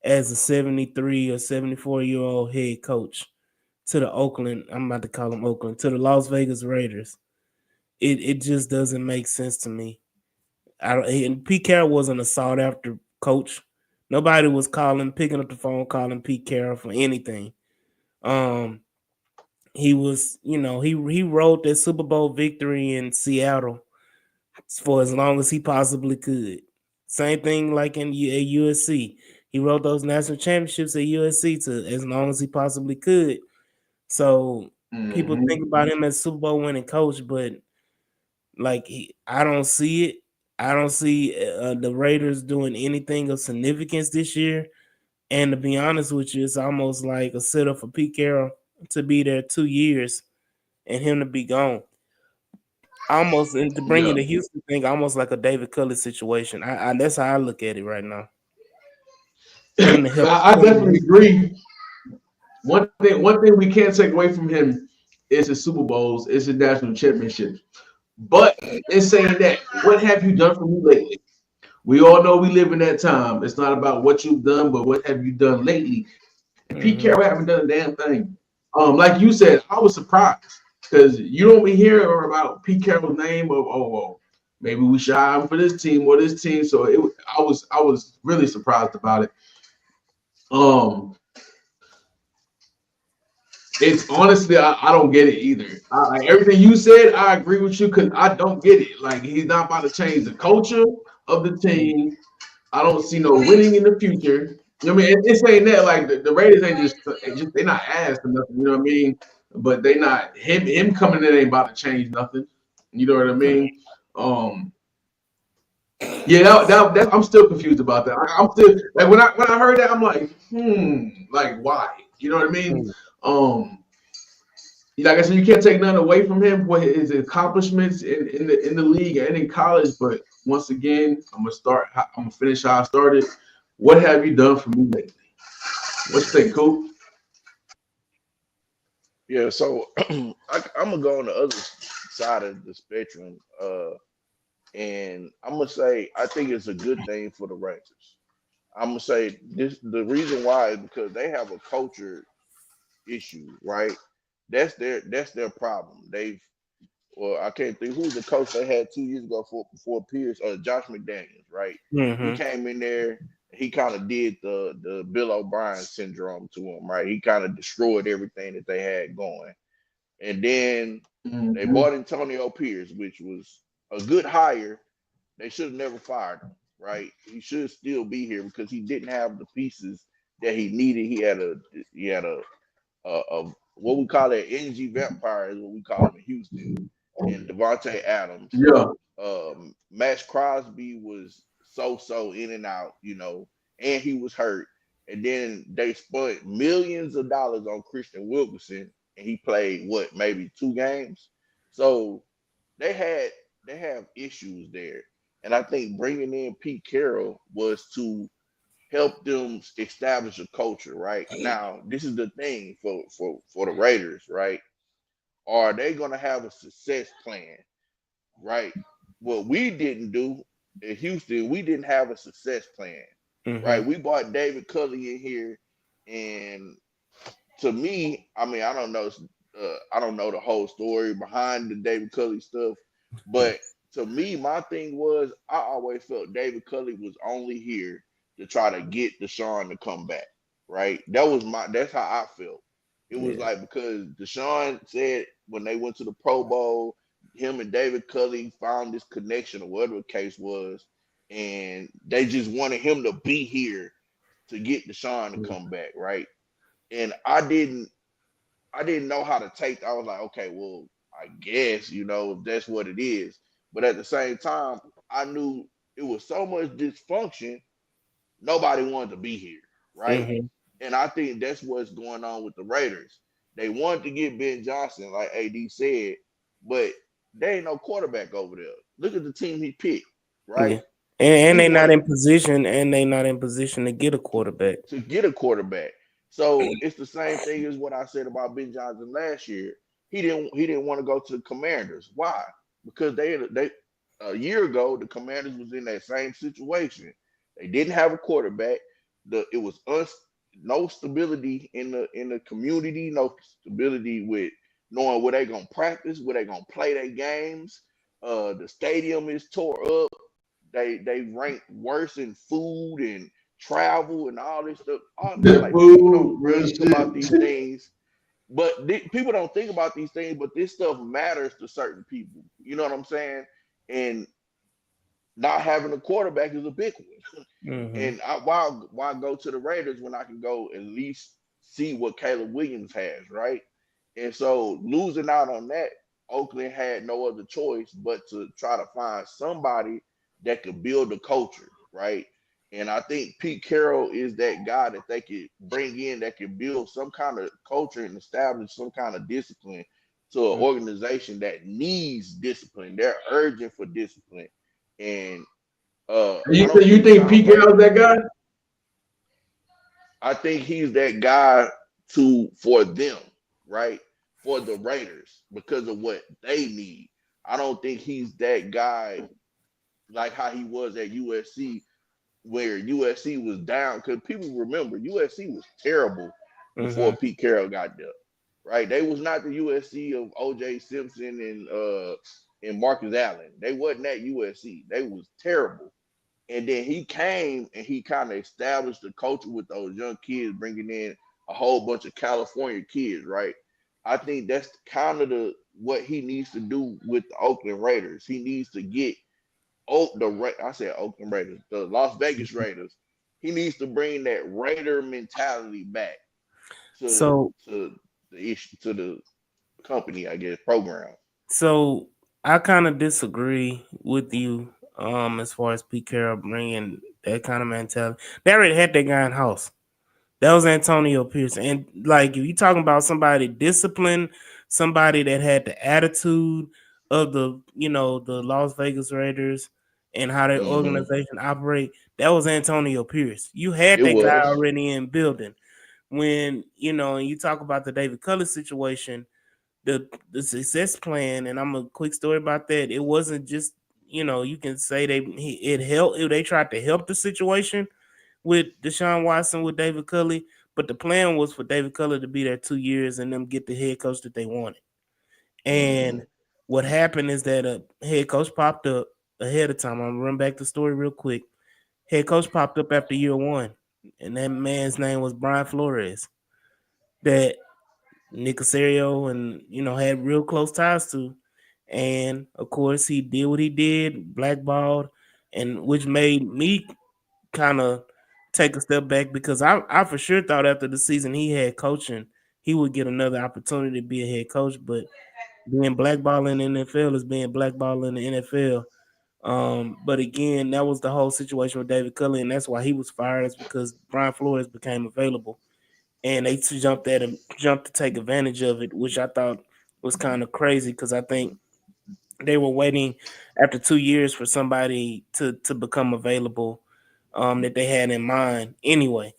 as a 73 or 74-year-old head coach to the Oakland. I'm about to call them Oakland, to the Las Vegas Raiders. It just doesn't make sense to me. And Pete Carroll wasn't a sought after coach. Nobody was picking up the phone, calling Pete Carroll for anything. He was, he wrote that Super Bowl victory in Seattle for as long as he possibly could. Same thing like in at USC. He wrote those national championships at USC to as long as he possibly could. So people Mhm. think about him as Super Bowl winning coach, but like I don't see it. I don't see the Raiders doing anything of significance this year. And to be honest with you, it's almost like a setup for Pete Carroll to be there 2 years and him to be gone. Almost, and to bring Yeah, you to Houston thing, almost like a David Culley situation. I that's how I look at it right now. For him to help. I definitely agree. One thing we can't take away from him is his Super Bowls, is his national championships. But in saying that, what have you done for me lately? We all know we live in that time. It's not about what you've done, but what have you done lately? And Pete Mm-hmm. Carroll haven't done a damn thing. Like you said, I was surprised because you don't be hearing about Pete Carroll's name of maybe we should hire him for this team or this team. So I was really surprised about it. Um, it's honestly I don't get it either. Like everything you said, I agree with you because I don't get it. Like he's not about to change the culture of the team. I don't see no winning in the future. You know what I mean? It's saying that like the Raiders ain't just they're not ass or nothing. You know what I mean? But they not him coming in ain't about to change nothing. You know what I mean? Um, yeah, that I'm still confused about that. I'm still like when I heard that, I'm like, like why? You know what I mean? Um, like I said, you can't take nothing away from him for his accomplishments in the league and in college. But once again, I'm gonna finish how I started. What have you done for me lately? What you think, Coop? Yeah, so I'm gonna go on the other side of the spectrum, and I'm gonna say I think it's a good thing for the Rangers. I'm gonna say this. The reason why is because they have a culture issue, right? That's their problem. They've Well, I can't think who's the coach they had 2 years ago for Pierce or Josh McDaniels, right? He Mm-hmm. came in there, he kind of did the Bill O'Brien syndrome to him, right? He kind of destroyed everything that they had going. And then they Mm-hmm. bought Antonio Pierce, which was a good hire. They should have never fired him, right? He should still be here because he didn't have the pieces that he needed. He had a what we call it energy vampire is what we call him in Houston, and Devontae Adams. Yeah. Max Crosby was so in and out, and he was hurt. And then they spent millions of dollars on Christian Wilkerson, and he played what, maybe 2 games. So they had they have issues there, and I think bringing in Pete Carroll was to help them establish a culture. Right now, this is the thing for the Raiders. Right, are they going to have a success plan? Right? What we didn't do in Houston, we didn't have a success plan. Mm-hmm. Right? We brought David Culley in here, and to me, I mean, I don't know the whole story behind the David Culley stuff, but to me, my thing was I always felt David Culley was only here to try to get Deshaun to come back. Right? That's how I felt. It was Yeah. like because Deshaun said when they went to the Pro Bowl, him and David Culley found this connection or whatever the case was, and they just wanted him to be here to get Deshaun to come back, right? And I didn't know how to take. I was like, okay, well, I guess that's what it is. But at the same time, I knew it was so much dysfunction. Nobody wanted to be here, right? Mm-hmm. And I think that's what's going on with the Raiders. They wanted to get Ben Johnson, like AD said, but there ain't no quarterback over there. Look at the team he picked, Yeah. right? And He they not wanted in position, to get a quarterback. to get a quarterback. So it's the same thing as what I said about Ben Johnson last year. He didn't want to go to the Commanders. Why? Because they a year ago the Commanders was in that same situation. They didn't have a quarterback. It was no stability in the community, no stability with knowing where they gonna practice, where they gonna play their games. The stadium is tore up. They rank worse in food and travel and all this stuff. The Like people don't food, real think about shit. these things, but people don't think about these things. But this stuff matters to certain people. You know what I'm saying? And not having a quarterback is a big one. Mm-hmm. And why go to the Raiders when I can go at least see what Caleb Williams has, right? And so losing out on that, Oakland had no other choice but to try to find somebody that could build a culture, right? And I think Pete Carroll is that guy that they could bring in that could build some kind of culture and establish some kind of discipline to an organization that needs discipline. They're urging for discipline. And I don't You think think Tom Pete Brady. Carroll's that guy? I think he's that guy for them, right? For the Raiders because of what they need. I don't think he's that guy like how he was at USC, where USC was down. Because people remember USC was terrible Mm-hmm. before Pete Carroll got there, right? They was not the USC of OJ Simpson and Marcus Allen. They wasn't that USC. They was terrible. And then he came and he kind of established the culture with those young kids, bringing in a whole bunch of California kids, right? I think that's kind of what he needs to do with the Oakland Raiders. He needs to get I said Oakland Raiders, the Las Vegas Raiders. He needs to bring that Raider mentality back to So the issue to the company, I guess, program. So I kind of disagree with you as far as Pete Carroll bringing that kind of mentality. They already had that guy in house. That was Antonio Pierce. And like if you talking about somebody disciplined, somebody that had the attitude of the Las Vegas Raiders and how their Hmm. organization operate, that was Antonio Pierce. You had It that guy was. already in building. When, and you talk about the David Culley situation, the success plan, and I'm a quick story about that. It wasn't just you can say it helped. They tried to help the situation with Deshaun Watson with David Culley, but the plan was for David Culley to be there 2 years and them get the head coach that they wanted. Hmm. And what happened is that a head coach popped up ahead of time. I'm gonna run back the story real quick. Head coach popped up after year one, and that man's name was Brian Flores. That Nick Casario and had real close ties to, and of course he did what he did, blackballed, and which made me kind of take a step back because I for sure thought after the season he had coaching he would get another opportunity to be a head coach, but being blackballed in the NFL is being blackballed in the NFL. But again, that was the whole situation with David Culley, and that's why he was fired, is because Brian Flores became available and they jumped to take advantage of it, which I thought was kind of crazy because I think they were waiting after 2 years for somebody to become available that they had in mind anyway.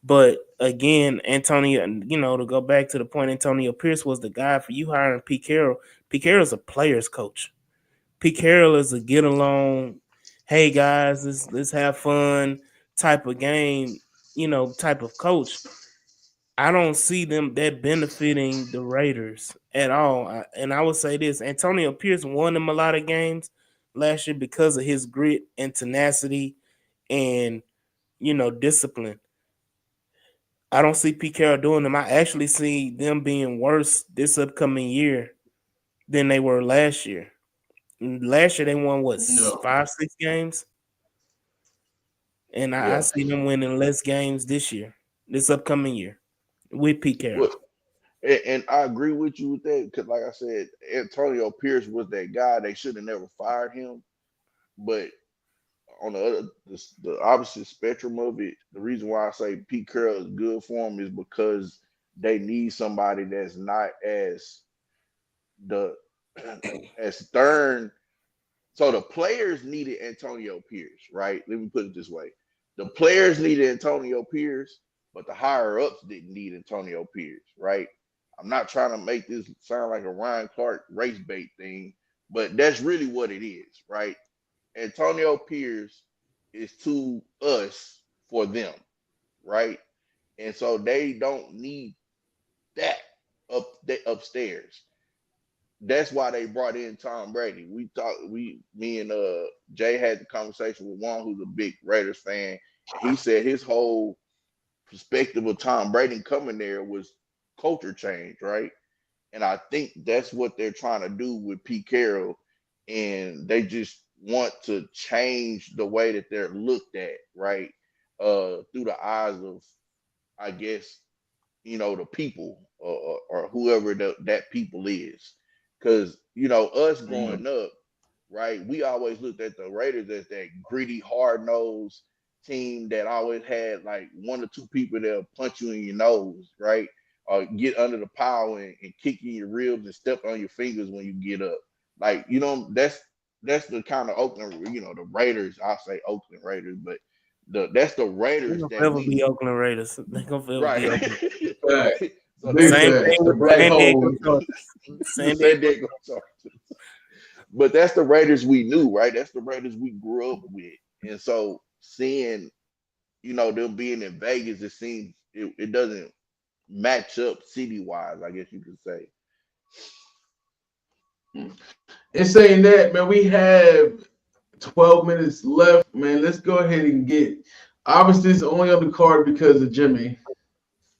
But again, Antonio, to go back to the point, Antonio Pierce was the guy for you hiring Pete Carroll. Pete Carroll's a player's coach. Pete Carroll is a get along, hey guys, let's have fun type of game, type of coach. I don't see them that benefiting the Raiders at all. And I would say this: Antonio Pierce won them a lot of games last year because of his grit and tenacity and discipline. I don't see Pete Carroll doing them. I actually see them being worse this upcoming year than they were last year. Last year they won what, No. 5-6 games, and I Yeah. see them winning less games this upcoming year with Pete Carroll. Well, and I agree with you with that because, like I said, Antonio Pierce was that guy. They should have never fired him. But on the opposite spectrum of it, the reason why I say Pete Carroll is good for him is because they need somebody that's not the as stern. So the players needed Antonio Pierce, right? Let me put it this way: the players needed Antonio Pierce, but the higher ups didn't need Antonio Pierce, right? I'm not trying to make this sound like a Ryan Clark race bait thing, but that's really what it is, right? Antonio Pierce is to us for them, right? And so they don't need that upstairs. That's why they brought in Tom Brady. Me and Jay had the conversation with one who's a big Raiders fan, and he said his whole perspective of Tom Brady coming there was culture change, right? And I think that's what they're trying to do with Pete Carroll, and they just want to change the way that they're looked at, right? Through the eyes of, I guess, the people, or whoever that people is. Because, us Mhm. growing up, right, we always looked at the Raiders as that gritty, hard nosed team that always had like one or two people that'll punch you in your nose, right? Or get under the pile and kick you in your ribs and step on your fingers when you get up. Like, that's the kind of Oakland, the Raiders, I'll say Oakland Raiders, but that's the They're Raiders gonna that forever we be knew. Oakland Raiders. They're gonna forever Right. be Oakland. Fact. So Big Same facts. thing The with black San Diego hole. Chargers. the San San Diego. Diego Chargers. But that's the Raiders we knew, right? That's the Raiders we grew up with. And so seeing, them being in Vegas, it seems it doesn't match up city wise, I guess you could say. And saying that, man, we have 12 minutes left, man. Let's go ahead and get. Obviously, it's only on the card because of Jimmy.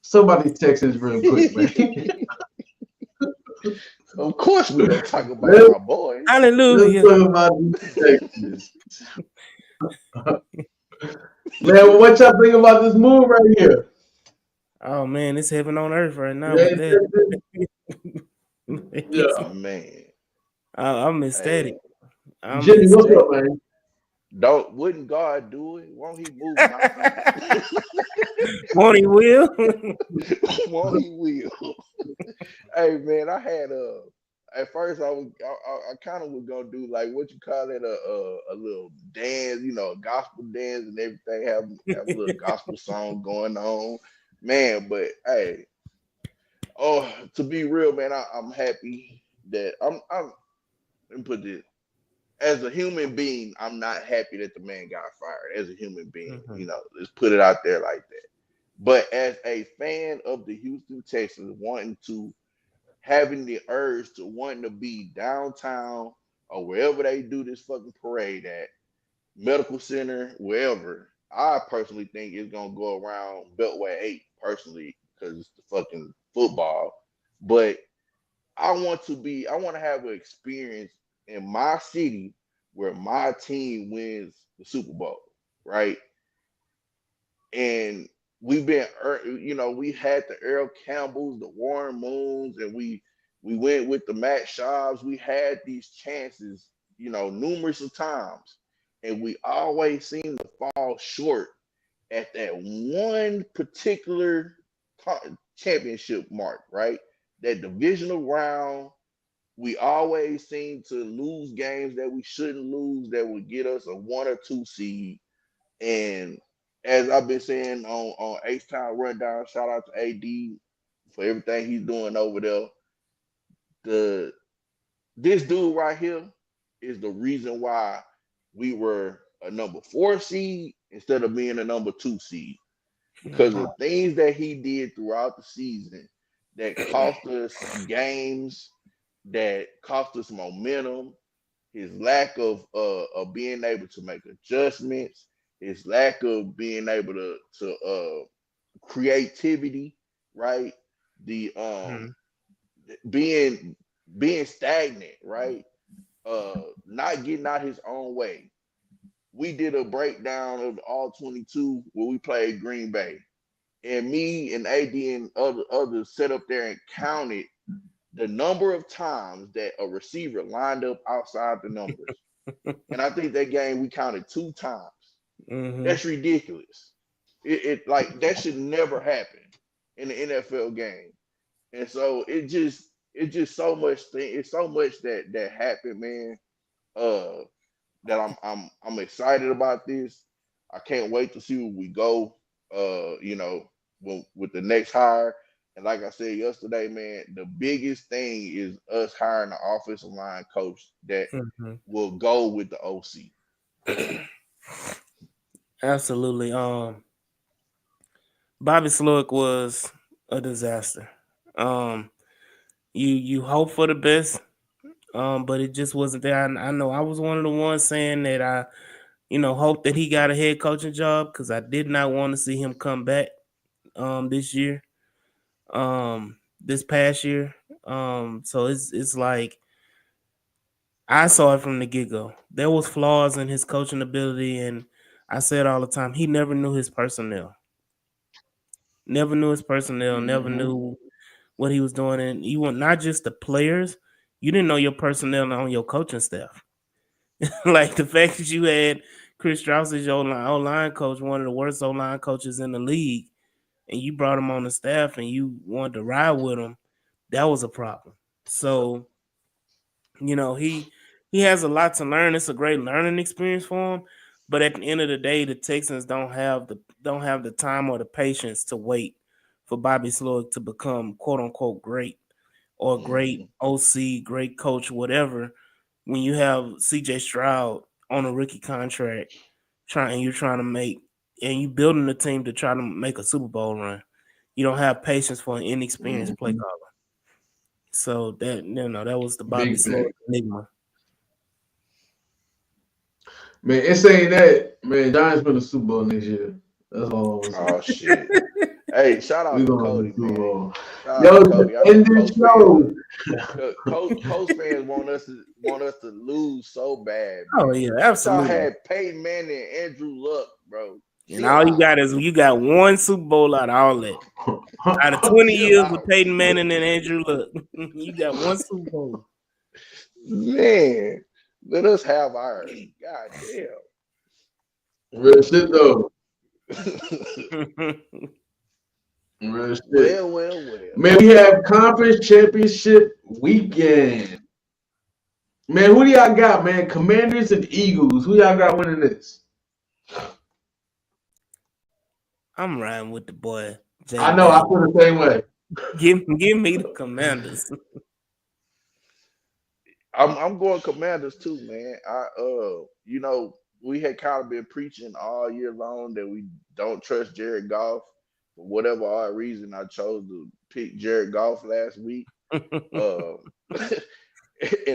Somebody text us real quick, man. Of course we're gonna talk about let's, my boys. let's Hallelujah. talk about these Texans. Man, what y'all think about this move right here? Oh man, it's heaven on earth right now with Man, that. yeah. Man. I'm ecstatic. Hey, I'm Jimmy, what's ecstatic. up, man? wouldn't God do it? Won't he move mountains? Won't he will? Won't he will? Hey man, I had at first I kind of was gonna do like what you call it, a little dance, a gospel dance and everything, have a little gospel song going on, man. But hey, to be real, man, I'm happy that I'm let me put this, as a human being, I'm not happy that the man got fired. As a human being, Mhm. let's put it out there like that. But as a fan of the Houston Texans, having the urge to wanting to be downtown or wherever they do this fucking parade at, medical center, wherever, I personally think it's gonna go around Beltway 8 personally because it's the fucking football. But I want to have an experience in my city where my team wins the Super Bowl, right? And we had the Earl Campbells, the Warren Moons, and we went with the Matt Schaubs. We had these chances, numerous of times, and we always seem to fall short at that one particular championship mark, right? That divisional round, we always seem to lose games that we shouldn't lose that would get us a 1 or 2 seed. And as I've been saying on H Town Rundown, shout out to AD for everything he's doing over there. The This dude right here is the reason why we were a number 4 seed instead of being a number 2 seed, because Mhm. of things that he did throughout the season that cost us games, that cost us momentum, his lack of being able to make adjustments, his lack of being able to creativity, right? The Mhm. being being stagnant, right? Not getting out his own way. We did a breakdown of all 22 where we played Green Bay, and me and AD and others set up there and counted the number of times that a receiver lined up outside the numbers. And I think that game we counted 2 times. Mhm. That's ridiculous. It like that should never happen in the NFL game. And so it's just so much it's so much that happened, man. Uh that I'm excited about this. I can't wait to see where we go. With the next hire. And like I said yesterday, man, the biggest thing is us hiring an offensive line coach that Mhm. will go with the OC. Absolutely. Bobby Slowick was a disaster. Um, you hope for the best, but it just wasn't there. I know I was one of the ones saying that I, hope that he got a head coaching job because I did not want to see him come back this year, this past year. So it's like I saw it from the get-go. There was flaws in his coaching ability, and I said all the time, he never knew his personnel. Never knew his personnel, never knew what he was doing. And you want not just the players, you didn't know your personnel on your coaching staff. Like the fact that you had Chris Strauss as your O-line coach, one of the worst O-line coaches in the league, and you brought him on the staff and you wanted to ride with him, that was a problem. So, he has a lot to learn. It's a great learning experience for him. But at the end of the day, the Texans don't have the time or the patience to wait for Bobby Slowick to become quote unquote great or great OC, great coach, whatever. When you have CJ Stroud on a rookie contract, you're trying to make and you building a team to try to make a Super Bowl run, you don't have patience for an inexperienced play caller. So that that was the Bobby Slowick enigma. Man, it's saying that, man, Giants win the Super Bowl next year. That's all I'm saying. Oh shit. Hey, shout out We to gonna Cody, win the Super man. Bowl. Shout Yo, out to Cody. I know end this show. Coach fans want us to lose so bad. Oh Man. yeah, Y'all absolutely. had Peyton Manning and Andrew Luck, bro. And all you got is you got one Super Bowl out of all that. Out of 20 years with Peyton Manning and Andrew Luck, you got one Super Bowl. Man, let us have ours. God damn. Real shit though. Real shit. Well. Man, we have conference championship weekend. Man, who do y'all got, man? Commanders and Eagles. Who y'all got winning this? I'm riding with the boy. I know, I feel the same way. Give me the Commanders. I'm going Commanders too, man. We had kind of been preaching all year long that we don't trust Jared Goff. For whatever odd reason, I chose to pick Jared Goff last week. In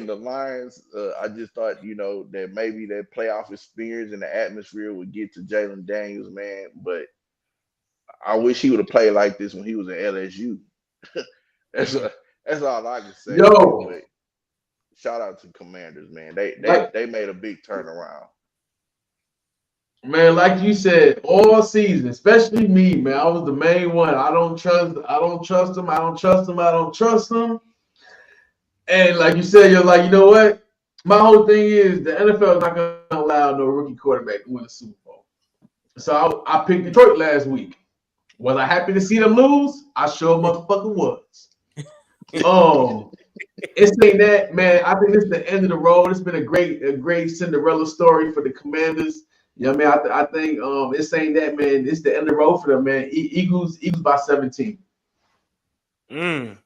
the Lions, I just thought, that maybe that playoff experience and the atmosphere would get to Jalen Daniels, man. But I wish he would have played like this when he was at LSU. That's all I can say. Yo. But shout out to Commanders, man. They made a big turnaround. Man, like you said, all season, especially me, man. I was the main one. I don't trust him. And like you said, you're like, you know what? My whole thing is the NFL is not going to allow no rookie quarterback to win a Super Bowl. So I picked Detroit last week. Was I happy to see them lose? I sure motherfucker was. It's saying that, man. I think this is the end of the road. It's been a great Cinderella story for the Commanders. You know what I mean? I think it's saying that, man. It's the end of the road for them, man. Eagles by 17. Ooh.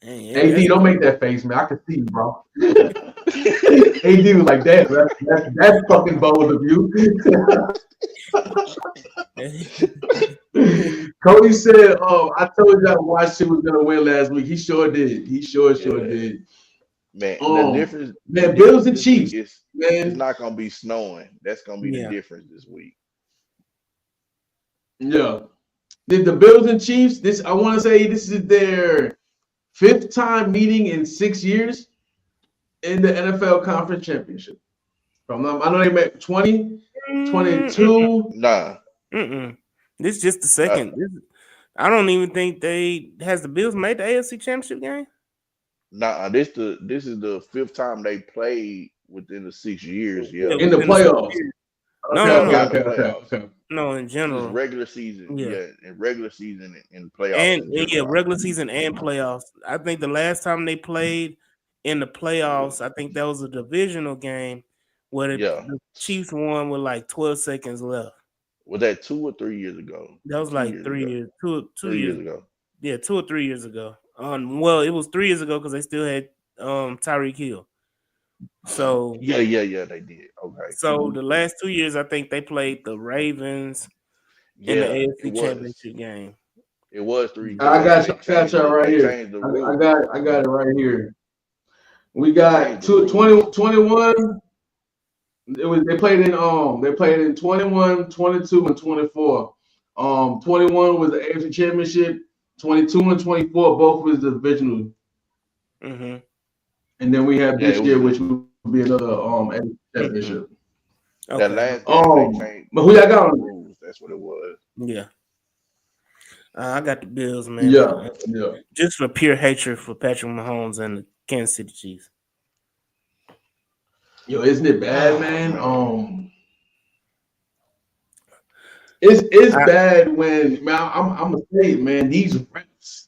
AD, don't make that face, man. I can see you, bro. AD was like that. That's fucking bold of you. Cody said, I told y'all Washington was gonna win last week. He sure did. He sure did. Man, the difference. Man, Bills and Chiefs. It's not gonna be snowing. That's gonna be the difference this week. Yeah. Did the Bills and Chiefs? I want to say this is their 5th time meeting in 6 years in the NFL Conference Championship. I know they met 20, 22. Nah. This is just the second. I don't even think has the Bills made the AFC Championship game? Nah, this is the 5th time they played within the 6 years. Yeah, in the playoffs. Okay. No, in general. Just regular season. Yeah, in regular season and playoffs. And regular season and playoffs. I think the last time they played in the playoffs, I think that was a divisional game where the Chiefs won with like 12 seconds left. Was that 2 or 3 years ago? That was like 3 years. 2 years ago. Yeah, 2 or 3 years ago. Well, it was 3 years ago because they still had Tyreek Hill. So yeah, they did. Okay. So the last 2 years, I think they played the Ravens in the AFC Championship game. It was 3 years. I got you right here. I got it right here. We got 21. They played in 21, 22, and 24. 21 was the AFC Championship. 22 and 24 both was the divisional. and then we have Yeah, this it was year, which will be another AFC championship. that Okay. last game they changed. But who y'all got the on? rules? That's what it was. Yeah. I got the Bills, man. Yeah, yeah. Just for pure hatred for Patrick Mahomes and the Kansas City Chiefs. Yo, isn't it bad, man? Man. It's bad when, man. I'm gonna say it, man. These refs.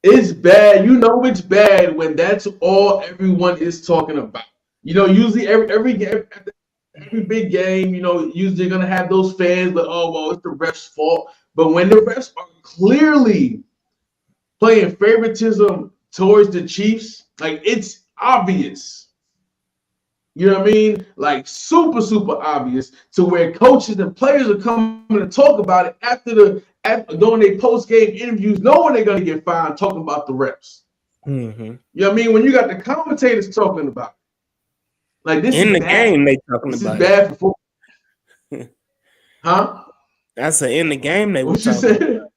It's bad. You know it's bad when that's all everyone is talking about. You know, usually every big game, you know, usually gonna have those fans, but oh well, it's the refs' fault. But when the refs are clearly playing favoritism towards the Chiefs, like it's obvious. You know what I mean? Like super, super obvious to where coaches and players are coming to talk about it after doing their post-game interviews, knowing they're gonna get fined talking about the refs. Mm-hmm. You know what I mean? When you got the commentators talking about it. Like this in is the bad. game, they talking This about is bad for football. Huh? I said in the game they were What you talking said? about.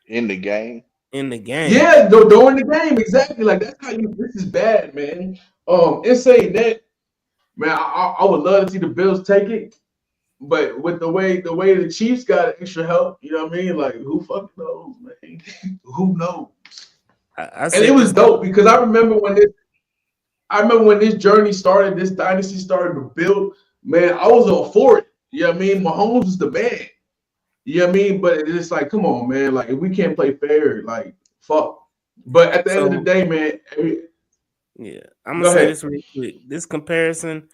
In the game. In the game. Yeah, during the game, exactly. Like that's how you. This is bad, man. In saying that, man, I would love to see the Bills take it, but with the way the Chiefs got extra help, you know what I mean? Like who fucking knows, man? Who knows? And it was dope because I remember when this journey started, this dynasty started to build. Man, I was all for it. You know what I mean? Mahomes is the man. You know what I mean? But it's like, come on, man. Like if we can't play fair, like fuck. But at the end of the day, man. Yeah, I'm gonna say this real quick. This comparison,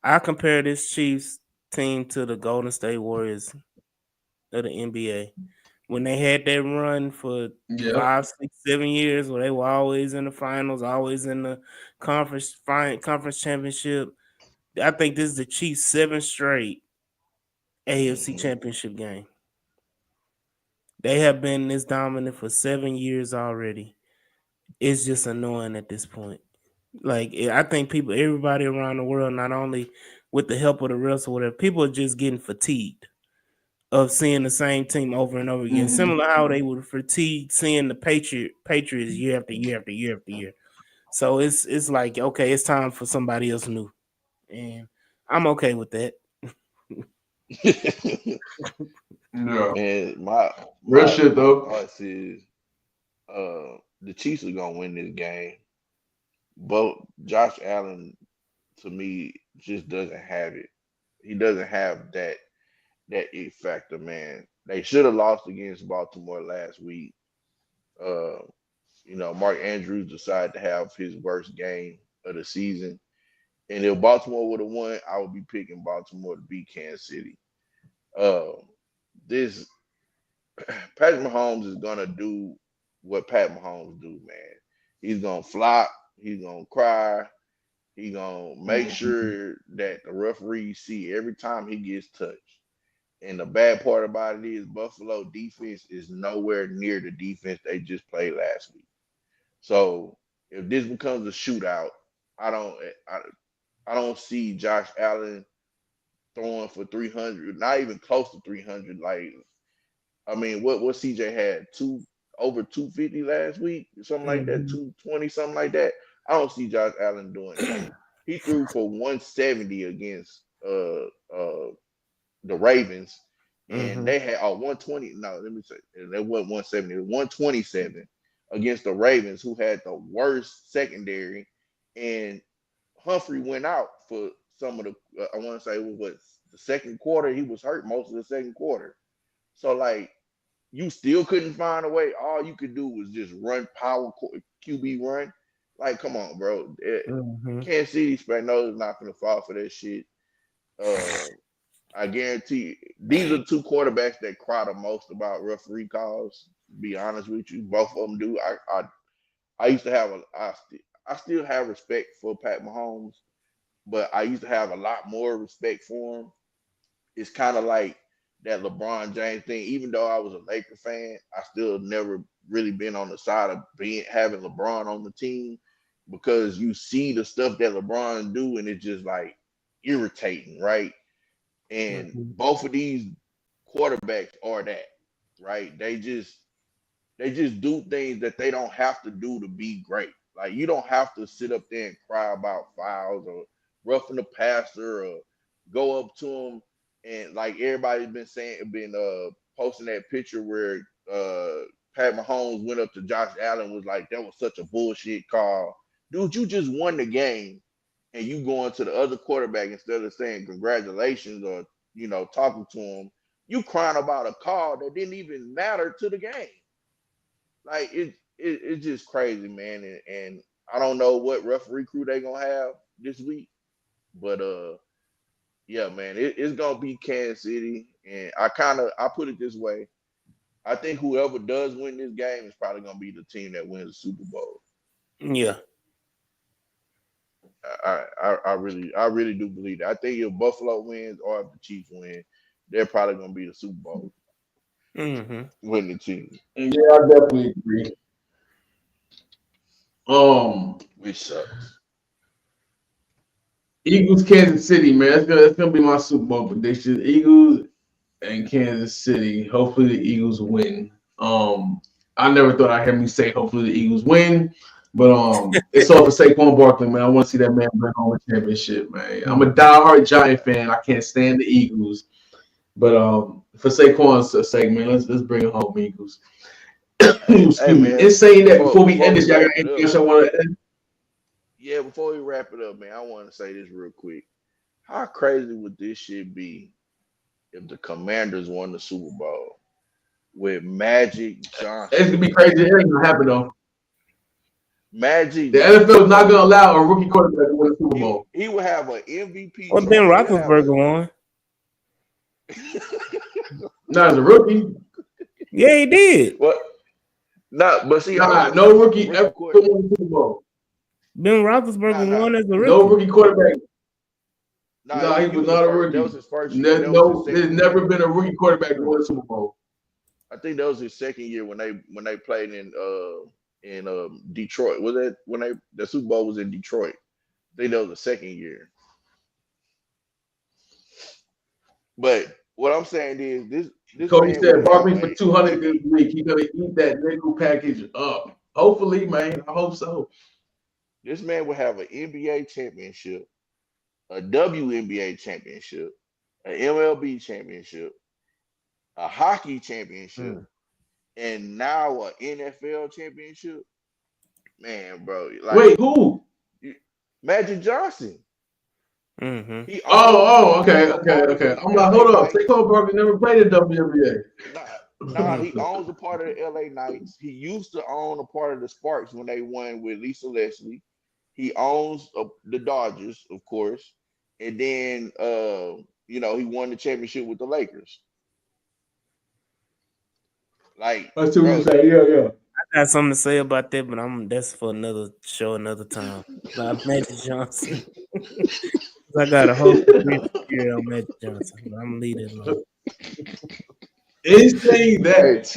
I compare this Chiefs team to the Golden State Warriors of the NBA when they had that run for 5, 6, 7 years, where they were always in the finals, always in the conference championship. I think this is the Chiefs' 7th straight AFC championship game. They have been this dominant for 7 years already. It's just annoying at this point. Like I think everybody around the world, not only with the help of the refs or whatever, people are just getting fatigued of seeing the same team over and over again. Mm-hmm. Similar how they were fatigued seeing the Patriots year after year after year after year. So it's like, okay, it's time for somebody else new, and I'm okay with that. No. And my shit though. thoughts is the Chiefs are gonna win this game. But Josh Allen, to me, just doesn't have it. He doesn't have that it factor, man. They should have lost against Baltimore last week. Mark Andrews decided to have his worst game of the season. And if Baltimore would have won, I would be picking Baltimore to beat Kansas City. This Patrick Mahomes is gonna do what Pat Mahomes do, man. He's gonna flop. He's gonna cry. He's gonna make sure that the referees see every time he gets touched. And the bad part about it is Buffalo defense is nowhere near the defense they just played last week. So if this becomes a shootout, I don't see Josh Allen throwing for 300, not even close to 300. Like, I mean, what CJ had over 250 last week, something like that, 220, something like that. I don't see Josh Allen doing that. He threw for 170 against the Ravens, and they had 120. No, let me say it wasn't 170. It was 127 against the Ravens, who had the worst secondary, and Humphrey went out for some of the. I want to say what the second quarter. He was hurt most of the second quarter. So like, you still couldn't find a way. All you could do was just run power QB run. Like, come on, bro. Kansas City Spanos is not going to fall for that shit. I guarantee these are two quarterbacks that cry the most about referee calls. To be honest with you, both of them do. I used to have I still have respect for Pat Mahomes, but I used to have a lot more respect for him. It's kind of like that LeBron James thing. Even though I was a Laker fan, I still never really been on the side of having LeBron on the team, because you see the stuff that LeBron do and it's just like irritating, right? And both of these quarterbacks are that, right? They just do things that they don't have to do to be great. Like you don't have to sit up there and cry about fouls or roughing the passer or go up to him and like everybody's been posting that picture where Pat Mahomes went up to Josh Allen was like that was such a bullshit call. Dude, you just won the game and you going to the other quarterback instead of saying congratulations or talking to him, you crying about a call that didn't even matter to the game. Like it's just crazy, man. And I don't know what referee crew they gonna have this week, but yeah, man, it's gonna be Kansas City. And I put it this way. I think whoever does win this game is probably gonna be the team that wins the Super Bowl. Yeah. I really do believe that. I think if Buffalo wins or if the Chiefs win, they're probably gonna be the Super Bowl winning team. Yeah, I definitely agree. Which sucks. Eagles, Kansas City, man. That's gonna be my Super Bowl prediction. Eagles and Kansas City. Hopefully the Eagles win. I never thought I'd hear me say hopefully the Eagles win. But it's all for Saquon Barkley, man. I want to see that man bring home a championship, man. I'm a diehard Giant fan. I can't stand the Eagles. But for Saquon's sake, man, let's bring it home, Eagles. Excuse me. In saying that, before we end this, y'all got anything else I want to end? Yeah, before we wrap it up, man, I want to say this real quick. How crazy would this shit be if the Commanders won the Super Bowl with Magic Johnson? It's gonna be crazy. It ain't gonna happen though. Magic. The NFL is not gonna allow a rookie quarterback to win the Super Bowl. He would have an MVP. Well, Ben Roethlisberger won. Not as a rookie. Yeah, he did. What? But see, no rookie ever won the Super Bowl. Ben Roethlisberger won as a rookie. No rookie quarterback. No, he was not a rookie. That was his first year. There's never been a rookie quarterback to win the Super Bowl. I think that was his second year when they played in Detroit. Was that when the Super Bowl was in Detroit? I think that was the second year. But what I'm saying is this Cody said Barkley for 200 this week. He's gonna eat that nickel package up. Hopefully, man. I hope so. This man will have an NBA championship, a WNBA championship, an MLB championship, a hockey championship, and now an NFL championship. Man, bro. Like, wait, who? Magic Johnson. Mm-hmm. Okay. I'm like, hold up. Saquon Barkley never played in WNBA. Nah, he owns a part of the LA Knights. He used to own a part of the Sparks when they won with Lisa Leslie. He owns the Dodgers, of course, and then he won the championship with the Lakers. Like, that's what you say. Yeah. I got something to say about that, but that's for another show, another time. Like Magic Johnson. I got a whole career on Magic Johnson. But I'm leading alone. In saying that,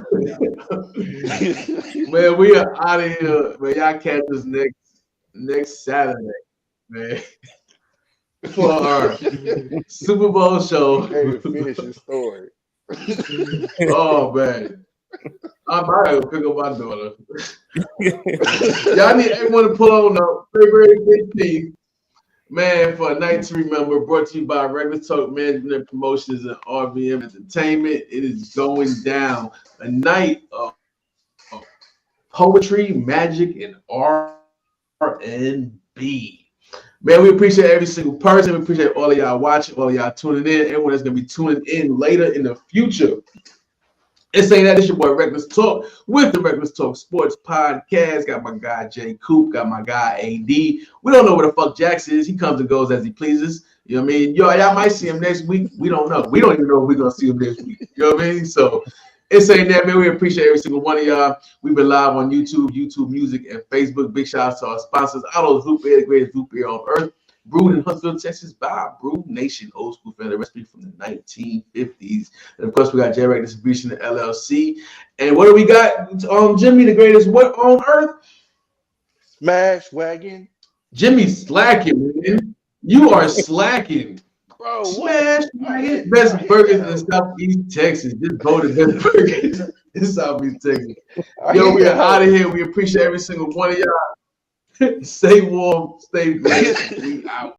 man, we are out of here. Man, y'all catch us next Saturday, man, for our Super Bowl show. Hey, finish your story. Oh man, I'm about to pick up my daughter. Y'all need everyone to pull on up February 15th. Man, for a night to remember, brought to you by Reckless Talk Management and Promotions and RVM Entertainment. It is going down. A night of poetry, magic, and R&B. Man, we appreciate every single person. We appreciate all of y'all watching, all of y'all tuning in, everyone that's going to be tuning in later in the future. And saying that, it's your boy Reckless Talk with the Reckless Talk Sports Podcast. Got my guy Jay Coop, got my guy AD. We don't know where the fuck Jax is. He comes and goes as he pleases. You know what I mean? Y'all might see him next week. We don't know. We don't even know if we're gonna see him next week. You know what I mean? So it's saying that, man. We appreciate every single one of y'all. We've been live on YouTube Music, and Facebook. Big shout out to our sponsors. Auto Hoop Beer, the greatest hoop beer on earth. Brewed in Huntsville, Texas by Brew Nation, old school family recipe from the 1950s. And of course, we got J-Rec Distribution, the LLC. And what do we got? Jimmy, the greatest what on earth? Smash Wagon. Jimmy's slacking, man. You are slacking. Bro, Smash Wagon. Best burgers in Southeast Texas. Just voted best burgers in Southeast Texas. Yo, we are out of here. We appreciate every single one of y'all. Stay warm, stay blessed. We out.